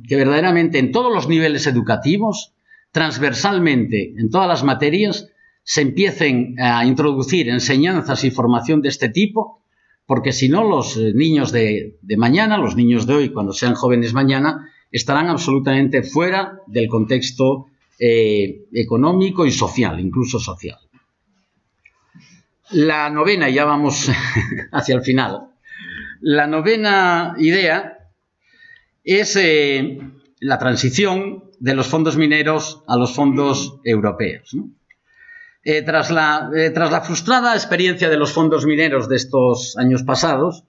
verdaderamente en todos los niveles educativos, transversalmente en todas las materias, se empiecen a introducir enseñanzas y formación de este tipo, porque si no, los niños de mañana, los niños de hoy, cuando sean jóvenes mañana, estarán absolutamente fuera del contexto económico y social, incluso social. La novena, ya vamos hacia el final, la novena idea es la transición de los fondos mineros a los fondos europeos, ¿no? Tras la frustrada experiencia de los fondos mineros de estos años pasados,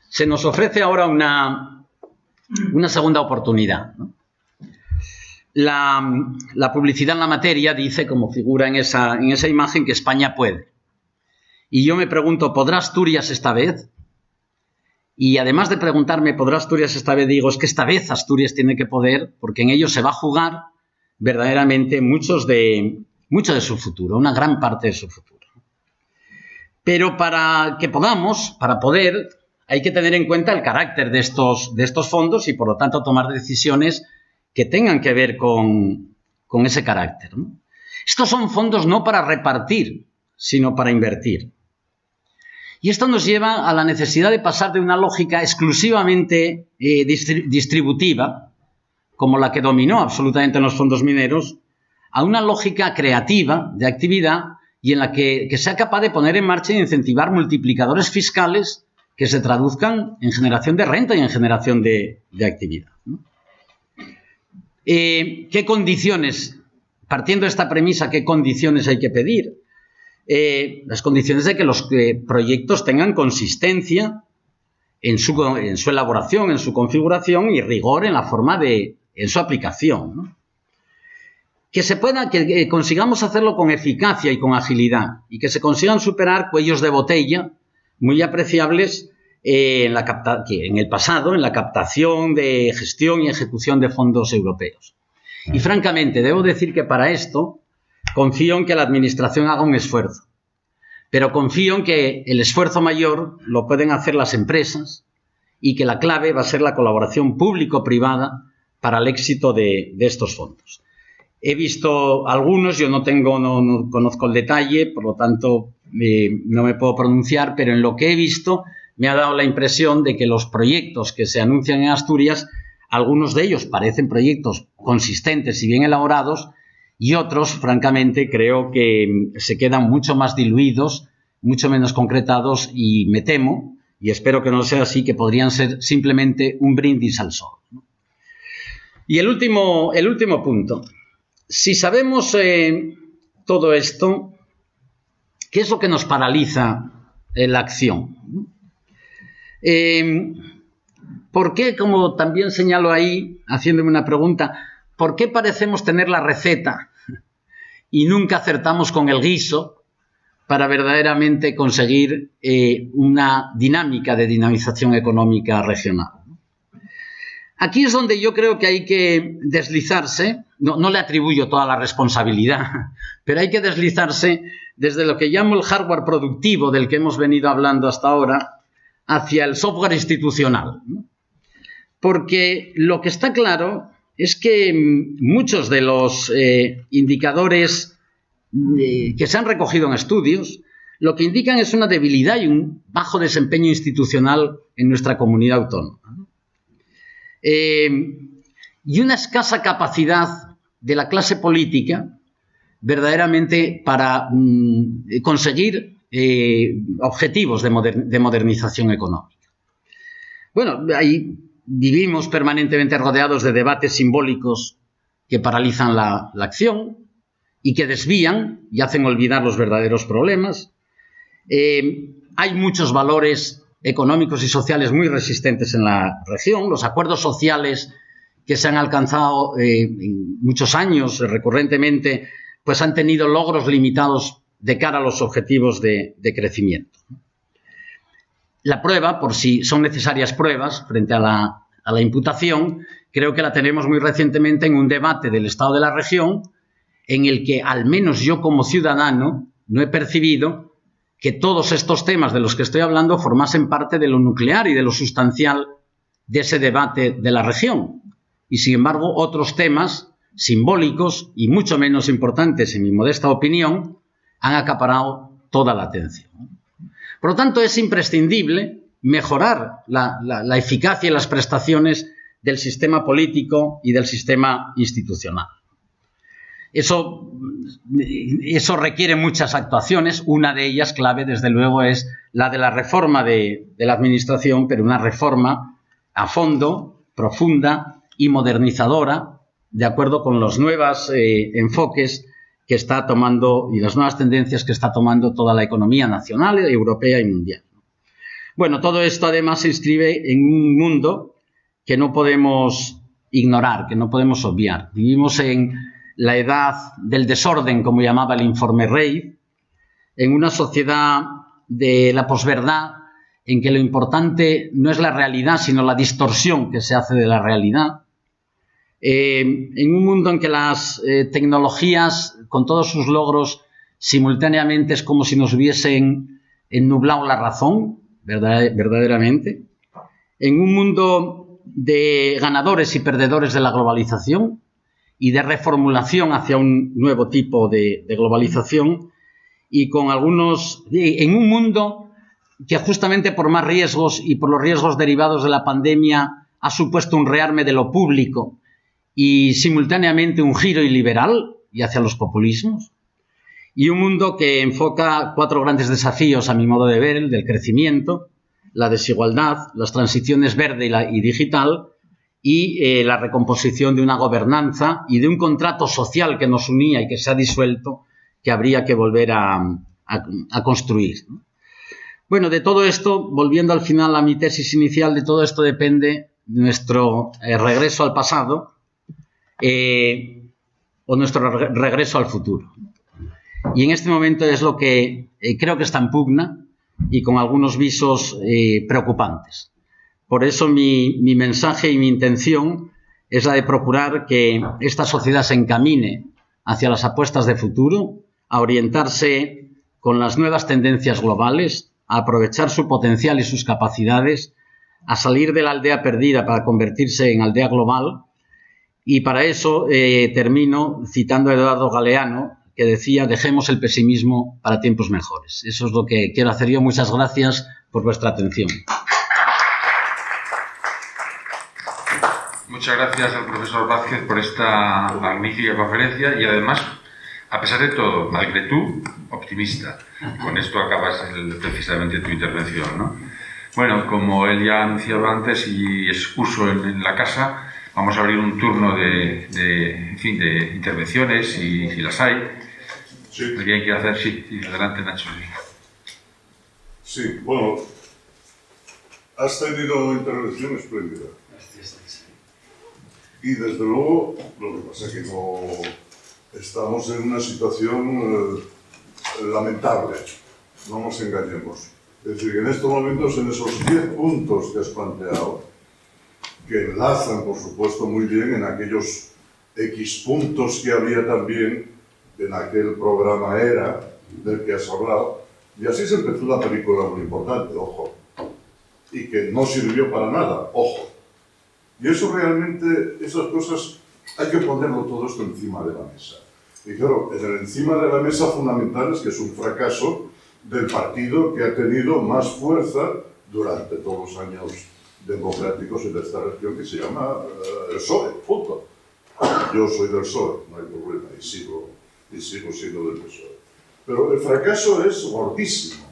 se nos ofrece ahora una segunda oportunidad, ¿no? La publicidad en la materia dice, como figura en esa imagen, que España puede. Y yo me pregunto, ¿podrá Asturias esta vez? Y además de preguntarme, ¿podrá Asturias esta vez? Digo, es que esta vez Asturias tiene que poder, porque en ello se va a jugar verdaderamente mucho de su futuro, una gran parte de su futuro. Pero para que podamos, para poder, hay que tener en cuenta el carácter de estos fondos y, por lo tanto, tomar decisiones que tengan que ver con ese carácter, ¿no? Estos son fondos no para repartir, sino para invertir. Y esto nos lleva a la necesidad de pasar de una lógica exclusivamente distributiva, como la que dominó absolutamente en los fondos mineros, a una lógica creativa de actividad y en la que sea capaz de poner en marcha e incentivar multiplicadores fiscales que se traduzcan en generación de renta y en generación de actividad, ¿no? ¿Qué condiciones, partiendo de esta premisa, qué condiciones hay que pedir? Las condiciones de que los proyectos tengan consistencia en su elaboración, en su configuración y rigor en la forma en su aplicación, ¿no? Que consigamos hacerlo con eficacia y con agilidad y que se consigan superar cuellos de botella muy apreciables en el pasado, en la captación, de gestión y ejecución de fondos europeos. Y francamente, debo decir que para esto confío en que la Administración haga un esfuerzo, pero confío en que el esfuerzo mayor lo pueden hacer las empresas y que la clave va a ser la colaboración público-privada para el éxito de estos fondos. He visto algunos, yo no conozco el detalle, por lo tanto no me puedo pronunciar, pero en lo que he visto me ha dado la impresión de que los proyectos que se anuncian en Asturias, algunos de ellos parecen proyectos consistentes y bien elaborados, y otros, francamente, creo que se quedan mucho más diluidos, mucho menos concretados, y me temo, y espero que no sea así, que podrían ser simplemente un brindis al sol, ¿no? Y el último punto. Si sabemos todo esto, ¿qué es lo que nos paraliza la acción? ¿Por qué, como también señalo ahí, haciéndome una pregunta, ¿por qué parecemos tener la receta y nunca acertamos con el guiso para verdaderamente conseguir una dinámica de dinamización económica regional? Aquí es donde yo creo que hay que deslizarse, no le atribuyo toda la responsabilidad, pero hay que deslizarse desde lo que llamo el hardware productivo del que hemos venido hablando hasta ahora hacia el software institucional, ¿no? Porque lo que está claro es que muchos de los indicadores que se han recogido en estudios lo que indican es una debilidad y un bajo desempeño institucional en nuestra comunidad autónoma, ¿no? Y una escasa capacidad de la clase política verdaderamente para conseguir objetivos de modernización económica. Bueno, ahí vivimos permanentemente rodeados de debates simbólicos que paralizan la acción y que desvían y hacen olvidar los verdaderos problemas. Hay muchos valores económicos y sociales muy resistentes en la región. Los acuerdos sociales que se han alcanzado en muchos años recurrentemente, pues han tenido logros limitados de cara a los objetivos de crecimiento. La prueba, por si son necesarias pruebas frente a la imputación, creo que la tenemos muy recientemente en un debate del Estado de la región en el que, al menos yo como ciudadano, no he percibido que todos estos temas de los que estoy hablando formasen parte de lo nuclear y de lo sustancial de ese debate de la región. Y, sin embargo, otros temas simbólicos y mucho menos importantes, en mi modesta opinión, han acaparado toda la atención. Por lo tanto, es imprescindible mejorar la eficacia y las prestaciones del sistema político y del sistema institucional. Eso requiere muchas actuaciones. Una de ellas, clave, desde luego, es la de la reforma de la Administración, pero una reforma a fondo, profunda y modernizadora, de acuerdo con los nuevos enfoques que está tomando y las nuevas tendencias que está tomando toda la economía nacional, europea y mundial. Bueno, todo esto además se inscribe en un mundo que no podemos ignorar, que no podemos obviar. Vivimos en la edad del desorden, como llamaba el informe Reid, en una sociedad de la posverdad en que lo importante no es la realidad, sino la distorsión que se hace de la realidad. En un mundo en que las tecnologías, con todos sus logros, simultáneamente es como si nos hubiesen nublado la razón, verdaderamente. En un mundo de ganadores y perdedores de la globalización y de reformulación hacia un nuevo tipo de globalización, y con en un mundo que justamente por más riesgos y por los riesgos derivados de la pandemia ha supuesto un rearme de lo público y simultáneamente un giro iliberal y hacia los populismos, y un mundo que enfoca 4 grandes desafíos, a mi modo de ver: el del crecimiento, la desigualdad, las transiciones verde y digital, y la recomposición de una gobernanza y de un contrato social que nos unía y que se ha disuelto, que habría que volver a construir, ¿no? Bueno, de todo esto, volviendo al final a mi tesis inicial, de todo esto depende nuestro regreso al pasado o nuestro regreso al futuro. Y en este momento es lo que creo que está en pugna y con algunos visos preocupantes. Por eso mi mensaje y mi intención es la de procurar que esta sociedad se encamine hacia las apuestas de futuro, a orientarse con las nuevas tendencias globales, a aprovechar su potencial y sus capacidades, a salir de la aldea perdida para convertirse en aldea global. Y para eso termino citando a Eduardo Galeano, que decía: dejemos el pesimismo para tiempos mejores. Eso es lo que quiero hacer yo. Muchas gracias por vuestra atención. Muchas gracias al profesor Vázquez por esta magnífica conferencia y además, a pesar de todo, malgré tú, optimista. Con esto acabas precisamente tu intervención, ¿no? Bueno, como él ya anunciaba antes y es uso en la casa, vamos a abrir un turno de intervenciones, si las hay. Sí. ¿Alguien quiere hacer? Sí, adelante, Nacho. Sí, bueno, has tenido intervención espléndida. Y desde luego, lo que pasa es que no estamos en una situación lamentable, no nos engañemos. Es decir, que en estos momentos, en esos 10 puntos que has planteado, que enlazan, por supuesto, muy bien en aquellos X puntos que había también en aquel programa ERA del que has hablado, y así se empezó una película muy importante, ojo, y que no sirvió para nada, ojo. Y eso realmente, esas cosas, hay que ponerlo todo esto encima de la mesa. Y claro, en el encima de la mesa fundamental es que es un fracaso del partido que ha tenido más fuerza durante todos los años democráticos en esta región, que se llama el PSOE, punto. Yo soy del PSOE, no hay problema, y sigo siendo del PSOE. Pero el fracaso es gordísimo.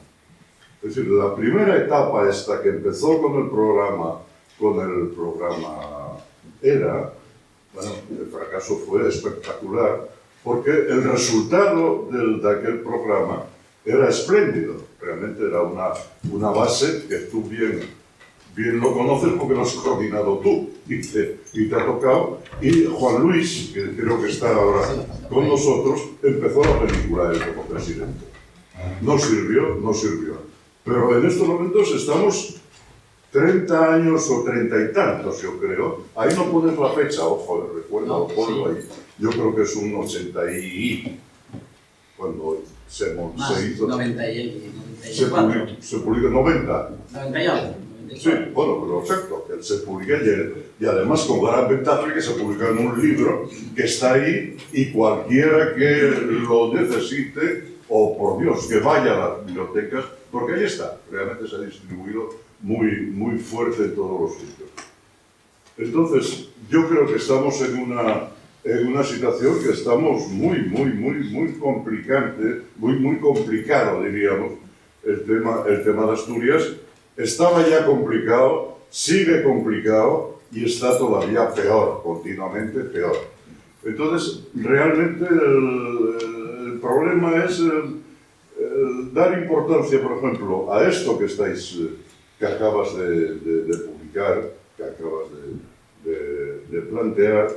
Es decir, la primera etapa esta que empezó con el programa ERA, bueno, el fracaso fue espectacular, porque el resultado de aquel programa era espléndido. Realmente era una base que tú bien lo conoces porque lo has coordinado tú y te ha tocado. Y Juan Luis, que creo que está ahora con nosotros, empezó la película él como presidente. No sirvió. Pero en estos momentos estamos 30 años o 30 y tantos, yo creo. Ahí no pones la fecha, ojo, recuerda, lo pongo ahí. Yo creo que es un 80 y... cuando se hizo... 90 se publicó 90. 90 y algo. Sí, bueno, pero exacto, que se publica ayer, y además con gran ventaja que se publica en un libro que está ahí y cualquiera que lo necesite, o por Dios, que vaya a las bibliotecas, porque ahí está, realmente se ha distribuido muy fuerte en todos los sitios. Entonces, yo creo que estamos en en una situación que estamos muy complicado, diríamos. El tema de Asturias estaba ya complicado, sigue complicado y está todavía peor, continuamente peor. Entonces, realmente el problema es dar importancia, por ejemplo, a esto que acabas de publicar, que acabas de plantear,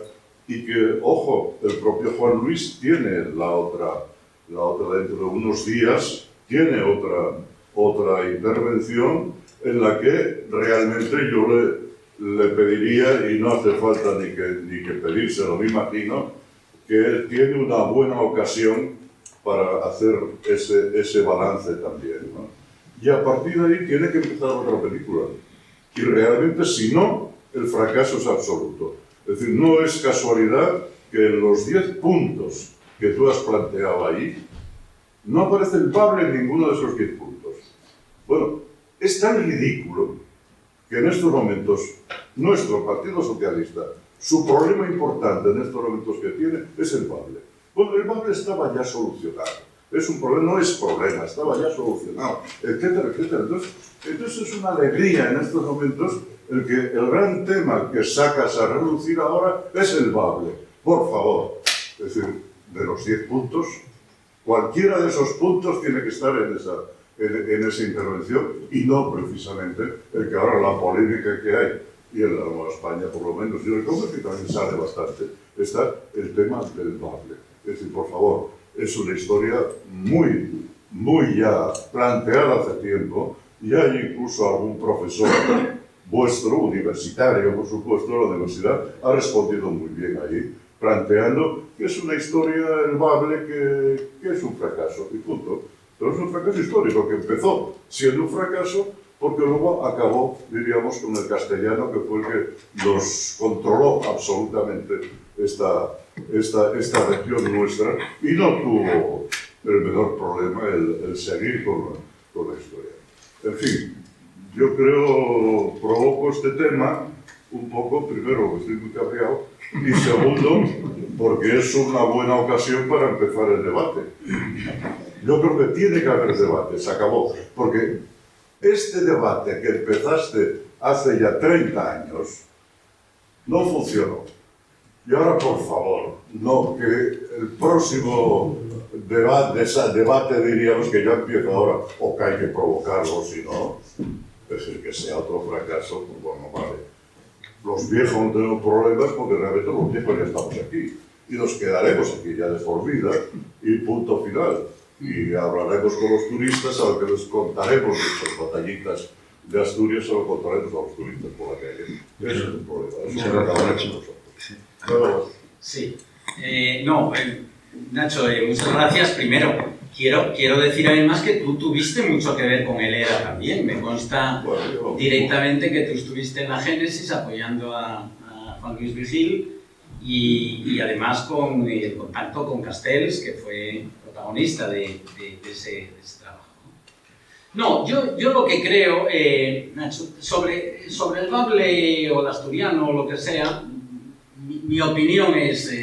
y que, ojo, el propio Juan Luis tiene la otra dentro de unos días, tiene otra intervención en la que realmente yo le pediría, y no hace falta ni que pedírselo, me imagino, que él tiene una buena ocasión para hacer ese balance también, ¿no? Y a partir de ahí tiene que empezar otra película. Y realmente, si no, el fracaso es absoluto. Es decir, no es casualidad que en los 10 puntos que tú has planteado ahí, no aparece el Bable en ninguno de esos 10 puntos. Bueno, es tan ridículo que en estos momentos nuestro Partido Socialista, su problema importante en estos momentos que tiene es el Bable. Bueno, el Bable estaba ya solucionado. Es un problema, no es problema, estaba ya solucionado, etcétera, etcétera. Entonces es una alegría en estos momentos el gran tema que sacas a relucir ahora es el Bable. Por favor, es decir, de los 10 puntos, cualquiera de esos puntos tiene que estar en esa intervención y no precisamente el que ahora la polémica que hay y en la Nueva España por lo menos y en el Congreso que también sale bastante está el tema del Bable. Es decir, por favor, es una historia muy ya planteada hace tiempo y hay incluso algún profesor vuestro, universitario por supuesto, de la universidad, ha respondido muy bien ahí, planteando que es una historia del Bable que es un fracaso y punto. Pero es un fracaso histórico que empezó siendo un fracaso porque luego acabó, diríamos, con el castellano que fue el que nos controló absolutamente esta región nuestra y no tuvo el menor problema el seguir con la historia. En fin, yo creo, provoco este tema un poco, primero porque estoy muy cabreado y segundo porque es una buena ocasión para empezar el debate. Yo creo que tiene que haber debate, se acabó, porque este debate que empezaste hace ya 30 años no funcionó. Y ahora, por favor, no que el próximo debate diríamos que ya empieza ahora, o que hay que provocarlo, si no, es decir, que sea otro fracaso, pues bueno, vale. Los viejos no tenemos problemas porque realmente los viejos ya estamos aquí. Y nos quedaremos aquí ya de por vida y punto final. Y hablaremos con los turistas, a lo que les contaremos nuestras batallitas de Asturias, se lo contaremos a los turistas por la calle. Ese es el problema. Eso es lo que hablamos nosotros. Sí. Nacho, muchas gracias. Primero, quiero decir además que tú tuviste mucho que ver con el ERA también. Me consta directamente que tú estuviste en la génesis apoyando a Juan Luis Vigil y además con el contacto con Castells, que fue protagonista de ese trabajo. No, yo lo que creo, Nacho, sobre el Bable o el asturiano o lo que sea, mi opinión es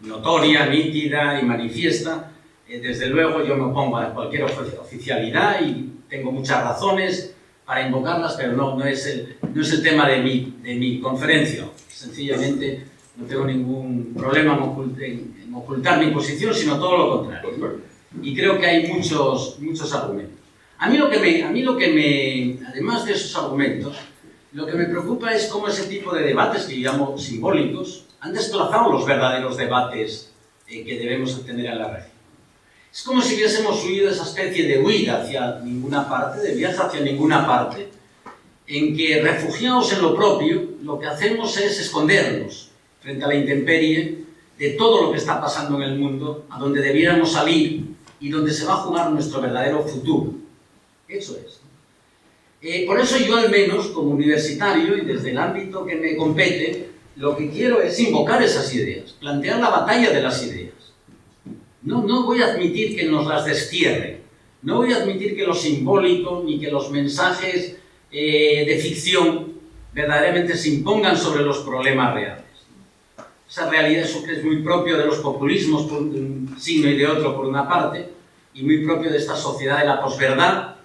notoria, nítida y manifiesta. Desde luego yo me opongo a cualquier oficialidad y tengo muchas razones para invocarlas, pero no es el tema de mi conferencia. Sencillamente no tengo ningún problema en ocultar mi posición, sino todo lo contrario, ¿no? Y creo que hay muchos argumentos. A mí lo que me, además de esos argumentos, lo que me preocupa es cómo ese tipo de debates que llamo simbólicos han desplazado los verdaderos debates que debemos tener en la región. Es como si hubiésemos huido esa especie de huida hacia ninguna parte, de viaje hacia ninguna parte, en que refugiados en lo propio, lo que hacemos es escondernos frente a la intemperie de todo lo que está pasando en el mundo, a donde debiéramos salir y donde se va a jugar nuestro verdadero futuro. Eso es. Por eso yo, al menos, como universitario y desde el ámbito que me compete, lo que quiero es invocar esas ideas, plantear la batalla de las ideas. No voy a admitir que nos las destierren, no voy a admitir que lo simbólico ni que los mensajes de ficción verdaderamente se impongan sobre los problemas reales. esa realidad, eso que es muy propio de los populismos, por un signo y de otro por una parte, y muy propio de esta sociedad de la posverdad,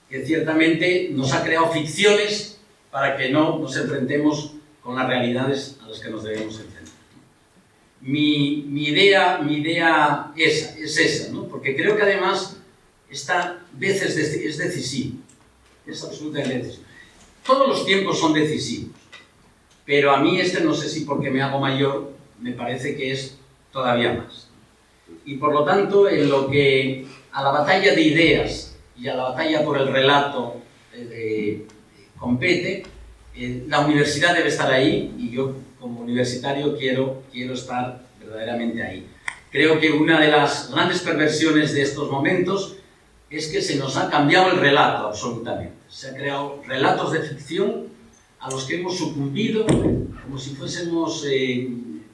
que ciertamente nos ha creado ficciones para que no nos enfrentemos con las realidades a las que nos debemos enfrentar. Mi idea es esa, ¿no? Porque creo que además esta vez es decisivo, es absolutamente decisivo. Todos los tiempos son decisivos, pero a mí no sé si porque me hago mayor, me parece que es todavía más. Y por lo tanto, en lo que a la batalla de ideas y a la batalla por el relato compete, la universidad debe estar ahí y yo como universitario quiero estar verdaderamente ahí. Creo que una de las grandes perversiones de estos momentos es que se nos ha cambiado el relato absolutamente. Se han creado relatos de ficción a los que hemos sucumbido como si fuésemos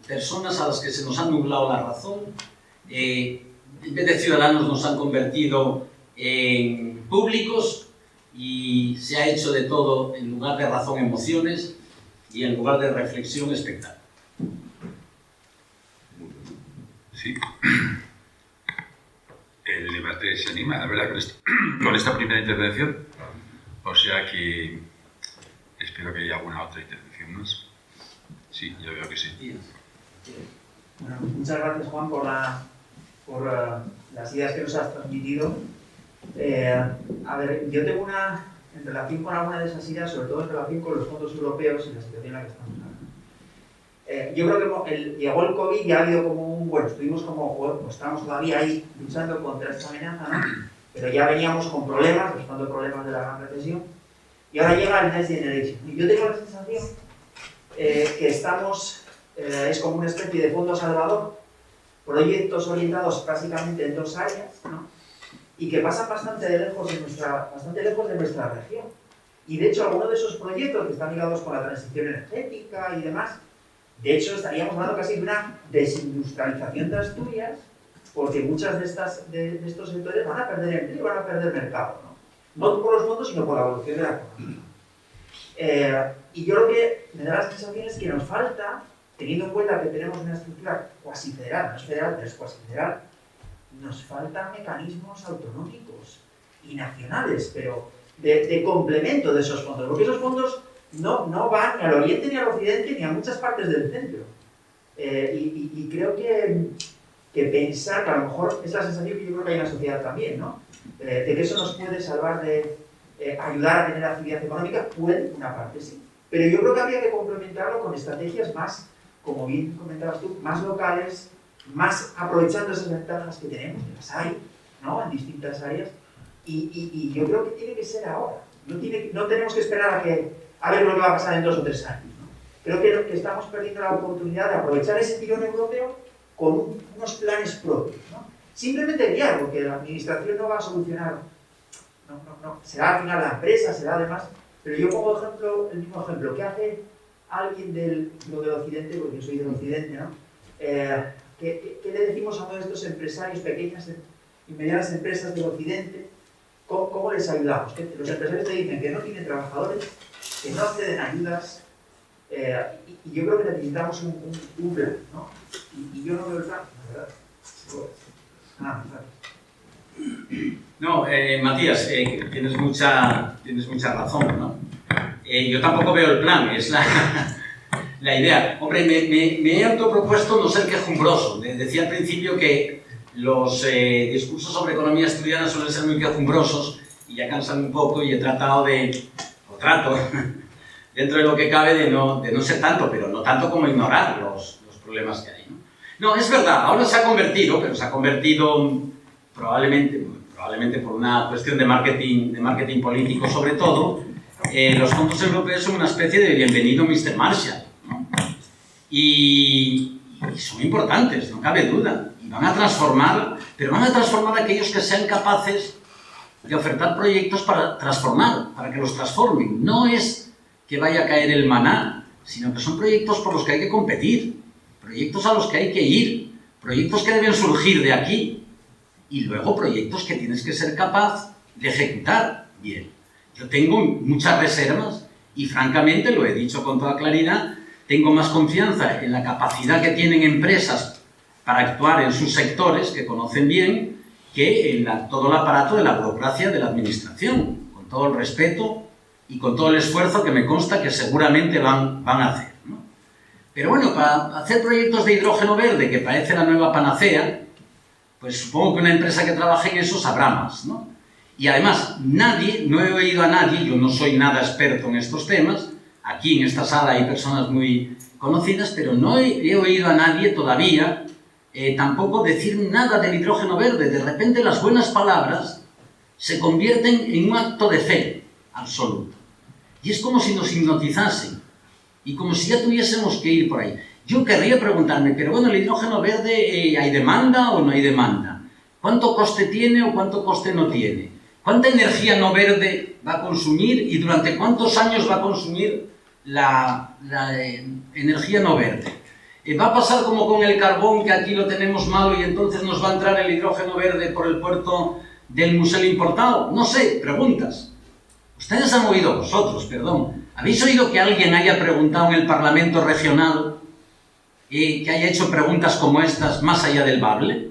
personas a las que se nos ha nublado la razón. En vez de ciudadanos nos han convertido en públicos y se ha hecho de todo, en lugar de razón, emociones, y en lugar de reflexión, espectáculo. Sí. El debate se anima, la verdad, con esta primera intervención. O sea que espero que haya alguna otra intervención más. Sí, yo veo que sí. Bueno, muchas gracias, Juan, por las ideas que nos has transmitido. A ver, yo tengo en relación con alguna de esas ideas, sobre todo en relación con los fondos europeos y la situación en la que estamos ahora. Yo creo que llegó el COVID y ha habido estamos todavía ahí luchando contra esta amenaza, ¿no? Pero ya veníamos con problemas, buscando problemas de la gran recesión, y ahora llega el Next Generation. Y yo tengo la sensación que estamos, es como una especie de fondo salvador, proyectos orientados básicamente en dos áreas, ¿no? Y que pasan bastante lejos de nuestra región. Y de hecho, algunos de esos proyectos que están ligados con la transición energética y demás, de hecho, estaríamos hablando casi de una desindustrialización de Asturias, porque muchas de estos sectores van a perder empleo, van a perder mercado, ¿no? No por los fondos, sino por la evolución de la economía. Y yo lo que me da la sensación es que nos falta, teniendo en cuenta que tenemos una estructura cuasi federal, no es federal, pero es cuasi federal, nos faltan mecanismos autonómicos y nacionales, pero de complemento de esos fondos, porque esos fondos no van ni al oriente ni al occidente ni a muchas partes del centro. Y creo que pensar, que a lo mejor es la sensación que yo creo que hay en la sociedad también, ¿no? De que eso nos puede salvar de ayudar a tener actividad económica, puede, una parte sí. Pero yo creo que habría que complementarlo con estrategias más, como bien comentabas tú, más locales, más aprovechando esas ventajas que tenemos, que las hay, ¿no? En distintas áreas, y yo creo que tiene que ser ahora. No tenemos que esperar a ver lo que va a pasar en 2 o 3 años, ¿no? Creo que estamos perdiendo la oportunidad de aprovechar ese tirón europeo con unos planes propios, ¿no? Simplemente guiar, porque la administración no va a solucionar, no. Será al final la empresa, será además, pero yo pongo el mismo ejemplo, ¿qué hace alguien del occidente, porque yo soy del occidente, ¿no? ¿Qué le decimos a todos estos empresarios, pequeñas y medianas empresas del occidente? ¿Cómo les ayudamos? Que los empresarios te dicen que no tienen trabajadores, que no acceden a ayudas, y yo creo que necesitamos un plan, ¿no? Y yo no veo el plan, la verdad. No, Matías, tienes mucha razón, ¿no? Yo tampoco veo el plan, es la idea. Hombre, me he autopropuesto no ser quejumbroso. Decía al principio que los discursos sobre economía asturiana suelen ser muy quejumbrosos y ya cansan un poco, y trato, dentro de lo que cabe, de no ser tanto, pero no tanto como ignorar los problemas que hay, ¿no? No, es verdad, ahora se ha convertido probablemente por una cuestión de marketing político sobre todo, los fondos europeos son una especie de bienvenido Mr. Marshall, ¿no? Y son importantes, no cabe duda, y van a transformar a aquellos que sean capaces de ofertar proyectos para que los transformen. No es que vaya a caer el maná, sino que son proyectos por los que hay que competir, proyectos a los que hay que ir, proyectos que deben surgir de aquí, y luego proyectos que tienes que ser capaz de ejecutar bien. Yo tengo muchas reservas y francamente, lo he dicho con toda claridad, tengo más confianza en la capacidad que tienen empresas para actuar en sus sectores, que conocen bien, que en todo el aparato de la burocracia de la administración, con todo el respeto y con todo el esfuerzo que me consta que seguramente van a hacer, ¿no? Pero bueno, para hacer proyectos de hidrógeno verde, que parece la nueva panacea, pues supongo que una empresa que trabaje en eso sabrá más, ¿no? Y además, no he oído a nadie, yo no soy nada experto en estos temas, aquí en esta sala hay personas muy conocidas, pero no he oído a nadie todavía tampoco decir nada del hidrógeno verde. De repente las buenas palabras se convierten en un acto de fe absoluto. Y es como si nos hipnotizasen y como si ya tuviésemos que ir por ahí. Yo querría preguntarme, pero bueno, ¿el hidrógeno verde hay demanda o no hay demanda? ¿Cuánto coste tiene o cuánto coste no tiene? ¿Cuánta energía no verde va a consumir y durante cuántos años va a consumir la energía no verde? ¿Va a pasar como con el carbón, que aquí lo tenemos malo y entonces nos va a entrar el hidrógeno verde por el puerto del Musel importado? No sé, preguntas. Ustedes han oído, vosotros, perdón, ¿habéis oído que alguien haya preguntado en el Parlamento regional que haya hecho preguntas como estas más allá del bable?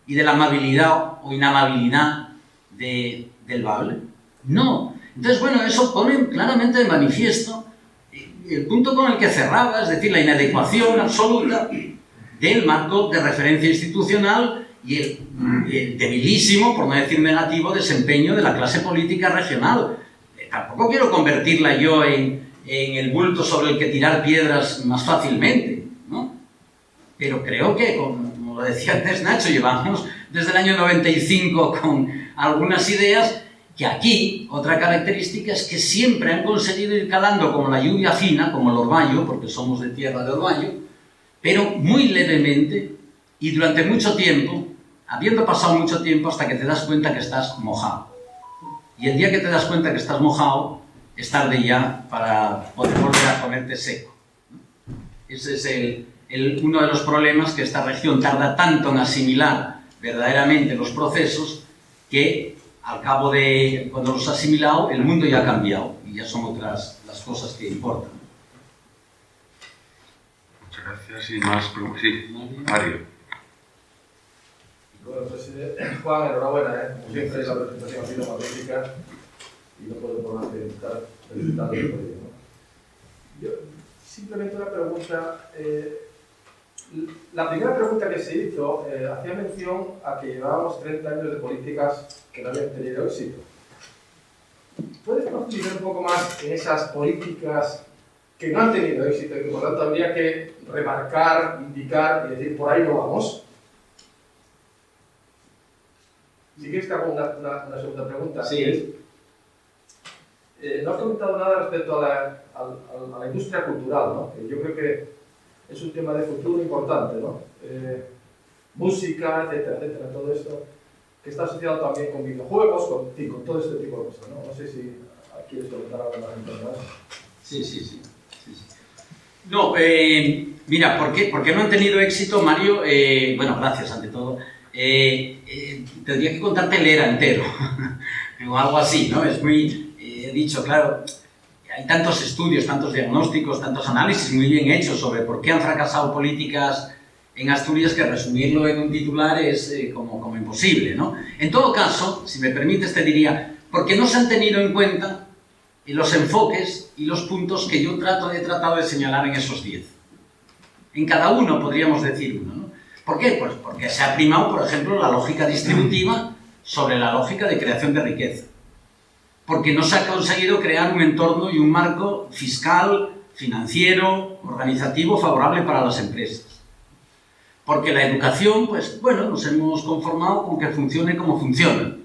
¿Y de la amabilidad o inamabilidad del bable? No. Entonces, bueno, eso pone claramente de manifiesto el punto con el que cerraba, es decir, la inadecuación absoluta del marco de referencia institucional y el debilísimo, por no decir negativo, desempeño de la clase política regional. Tampoco quiero convertirla yo en el bulto sobre el que tirar piedras más fácilmente, ¿no? Pero creo que, como lo decía antes Nacho, llevamos desde el año 95 con algunas ideas que aquí, otra característica es que siempre han conseguido ir calando como la lluvia fina, como el orvallo, porque somos de tierra de orvallo, pero muy levemente y durante mucho tiempo, habiendo pasado mucho tiempo hasta que te das cuenta que estás mojado. Y el día que te das cuenta que estás mojado, es tarde ya para poder volver a ponerte seco. Ese es uno de los problemas, que esta región tarda tanto en asimilar verdaderamente los procesos que al cabo de cuando los ha asimilado, el mundo ya ha cambiado y ya son otras las cosas que importan. Muchas gracias. Y más preguntas. Sí, Mario. Bueno, pues Juan, enhorabuena, como siempre la presentación ha sido magnífica y no podemos más que estar felicitando por ello, ¿no? Yo, simplemente una pregunta. La primera pregunta que se hizo hacía mención a que llevábamos 30 años de políticas que no habían tenido éxito. ¿Puedes profundizar un poco más en esas políticas que no han tenido éxito y que por lo tanto habría que remarcar, indicar y decir por ahí no vamos? Si quieres te hago una segunda pregunta. Sí. No has comentado nada respecto a la industria cultural, ¿no? Que yo creo que es un tema de futuro importante, ¿no? Música, etcétera, etcétera, todo esto que está asociado también con videojuegos, con todo este tipo de cosas, ¿no? No sé si quieres comentar algo más en torno a eso. Sí. No, mira, ¿por qué no han tenido éxito, Mario? Bueno, gracias ante todo. Tendría que contarte el ERA entero, o algo así, ¿no? Es muy, he dicho, claro, hay tantos estudios, tantos diagnósticos, tantos análisis muy bien hechos sobre por qué han fracasado políticas en Asturias, que resumirlo en un titular es como imposible, ¿no? En todo caso, si me permites, te diría, porque no se han tenido en cuenta los enfoques y los puntos que yo he tratado de señalar en esos 10. En cada uno podríamos decir uno, ¿no? ¿Por qué? Pues porque se ha primado, por ejemplo, la lógica distributiva sobre la lógica de creación de riqueza. Porque no se ha conseguido crear un entorno y un marco fiscal, financiero, organizativo favorable para las empresas. Porque la educación, pues bueno, nos hemos conformado con que funcione como funciona,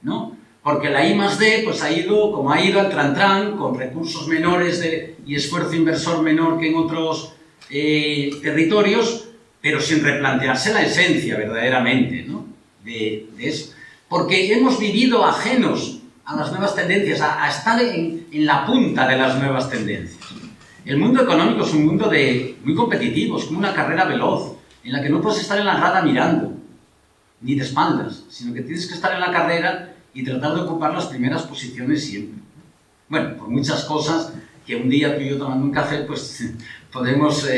¿no? Porque la I+D pues ha ido como ha ido al tran-tran, con recursos menores y esfuerzo inversor menor que en otros territorios, pero sin replantearse la esencia verdaderamente, ¿no? de eso. Porque hemos vivido ajenos a las nuevas tendencias, a estar en la punta de las nuevas tendencias. El mundo económico es un mundo muy competitivo, es como una carrera veloz, en la que no puedes estar en la grada mirando, ni de espaldas, sino que tienes que estar en la carrera y tratar de ocupar las primeras posiciones siempre. Bueno, por muchas cosas que un día tú y yo tomando un café, pues podemos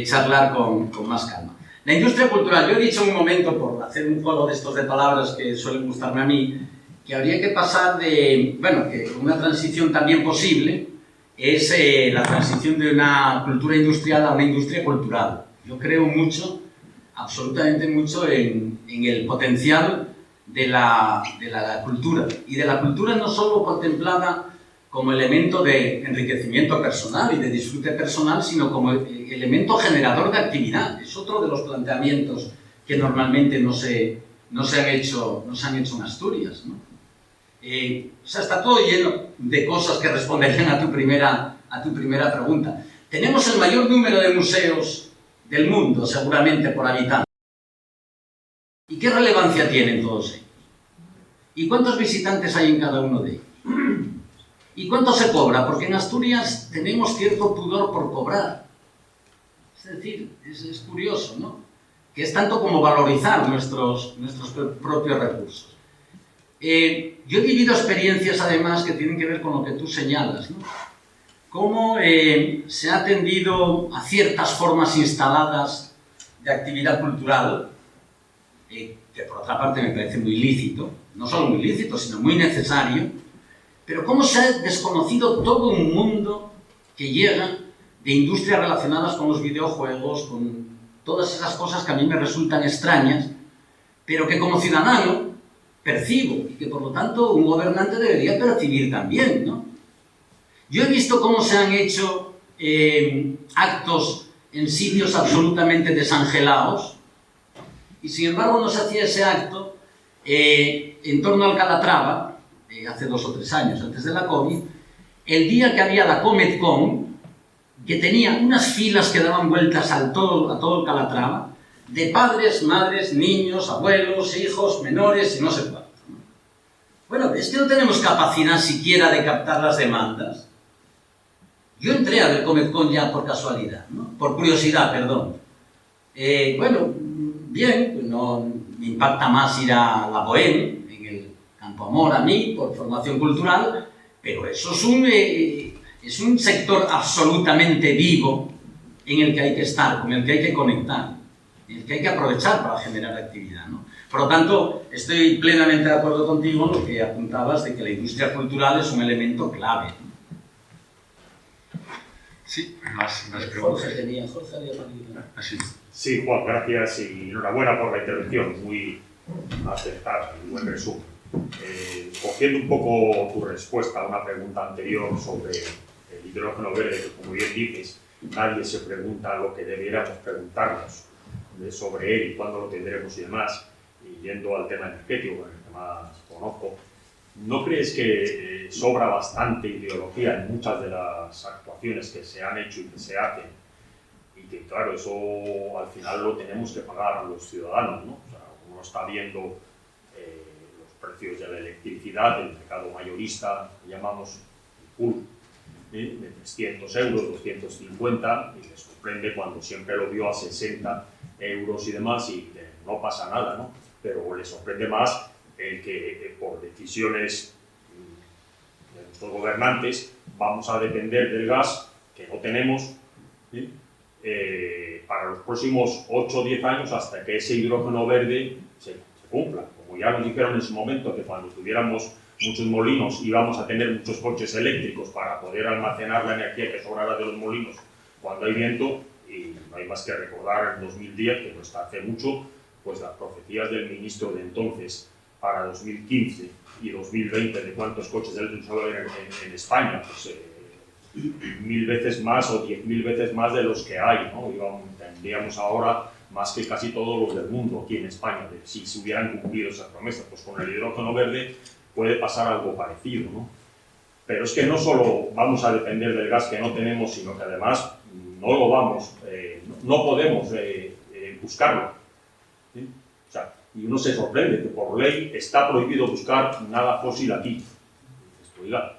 charlar con más calma. La industria cultural, yo he dicho un momento, por hacer un juego de estos de palabras que suelen gustarme a mí, que habría que pasar de, bueno, que una transición también posible es la transición de una cultura industrial a una industria cultural. Yo creo mucho, absolutamente mucho, en el potencial de la cultura, y de la cultura no solo contemplada como elemento de enriquecimiento personal y de disfrute personal, sino como elemento generador de actividad. Es otro de los planteamientos que normalmente no se han hecho en Asturias, ¿no? O sea, está todo lleno de cosas que responderían a tu primera pregunta. Tenemos el mayor número de museos del mundo, seguramente, por habitante. ¿Y qué relevancia tienen todos ellos? ¿Y cuántos visitantes hay en cada uno de ellos? ¿Y cuánto se cobra? Porque en Asturias tenemos cierto pudor por cobrar. Es decir, es curioso, ¿no? Que es tanto como valorizar nuestros propios recursos. Yo he vivido experiencias, además, que tienen que ver con lo que tú señalas, ¿no? Cómo se ha atendido a ciertas formas instaladas de actividad cultural, que por otra parte me parece muy lícito, no solo muy lícito, sino muy necesario, pero cómo se ha desconocido todo un mundo que llega de industrias relacionadas con los videojuegos, con todas esas cosas que a mí me resultan extrañas, pero que como ciudadano percibo y que por lo tanto un gobernante debería percibir también, ¿no? Yo he visto cómo se han hecho actos en sitios absolutamente desangelados y sin embargo no se hacía ese acto en torno al Calatrava, hace 2 o 3 años, antes de la COVID, el día que había la Cometcon, que tenía unas filas que daban vueltas a todo el Calatrava, de padres, madres, niños, abuelos, hijos, menores y no sé cuánto, ¿no? Bueno, es que no tenemos capacidad siquiera de captar las demandas. Yo entré a ver Cometcon ya por casualidad, ¿no? Por curiosidad, perdón. Bueno, bien, pues no me impacta más ir a la Bohème, en el Campo Amor, a mí, por formación cultural, pero eso es un sector absolutamente vivo en el que hay que estar, con el que hay que conectar, en el que hay que aprovechar para generar actividad, ¿no? Por lo tanto, estoy plenamente de acuerdo contigo en lo que apuntabas de que la industria cultural es un elemento clave, ¿no? Sí, más preguntas. Jorge había pedido. Así. Sí, Juan, gracias y enhorabuena por la intervención, muy acertada y buen resumen. Cogiendo un poco tu respuesta a una pregunta anterior sobre el hidrógeno verde, que como bien dices, nadie se pregunta lo que debiéramos preguntarnos sobre él y cuándo lo tendremos y demás, y yendo al tema energético, el que más conozco, ¿no crees que sobra bastante ideología en muchas de las actuaciones que se han hecho y que se hacen? Y que, claro, eso al final lo tenemos que pagar los ciudadanos, ¿no? O sea, uno está viendo los precios de la electricidad, del mercado mayorista, que llamamos el pool, de 300 euros, 250, y les sorprende cuando siempre lo vio a 60 euros y demás, y no pasa nada, ¿no? Pero les sorprende más el que por decisiones de nuestros gobernantes vamos a depender del gas que no tenemos, ¿sí? Para los próximos 8 o 10 años hasta que ese hidrógeno verde se cumpla. Como ya nos dijeron en su momento que cuando tuviéramos muchos molinos íbamos a tener muchos coches eléctricos para poder almacenar la energía que sobrara de los molinos cuando hay viento, y no hay más que recordar en 2010, que no está hace mucho, pues las profecías del ministro de entonces para 2015 y 2020 de cuántos coches eléctricos había en España, pues 1000 veces más o 10.000 veces más de los que hay, ¿no? Tendríamos ahora más que casi todos los del mundo aquí en España, si se hubieran cumplido esas promesas. Pues con el hidrógeno verde puede pasar algo parecido, ¿no? Pero es que no solo vamos a depender del gas que no tenemos, sino que además no podemos buscarlo, ¿sí? O sea, y uno se sorprende que por ley está prohibido buscar nada fósil aquí. Oiga,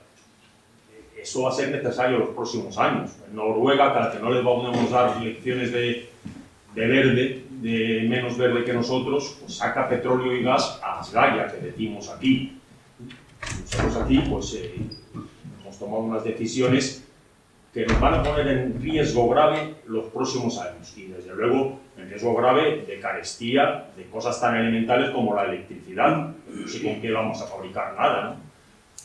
eso va a ser necesario en los próximos años. En Noruega, para que no les vamos a dar lecciones de verde, de menos verde que nosotros, pues saca petróleo y gas a Asgaya, que decimos aquí. Nosotros aquí pues hemos tomado unas decisiones que nos van a poner en riesgo grave los próximos años. Y desde luego en riesgo grave de carestía, de cosas tan elementales como la electricidad. No sé con qué vamos a fabricar nada, ¿no?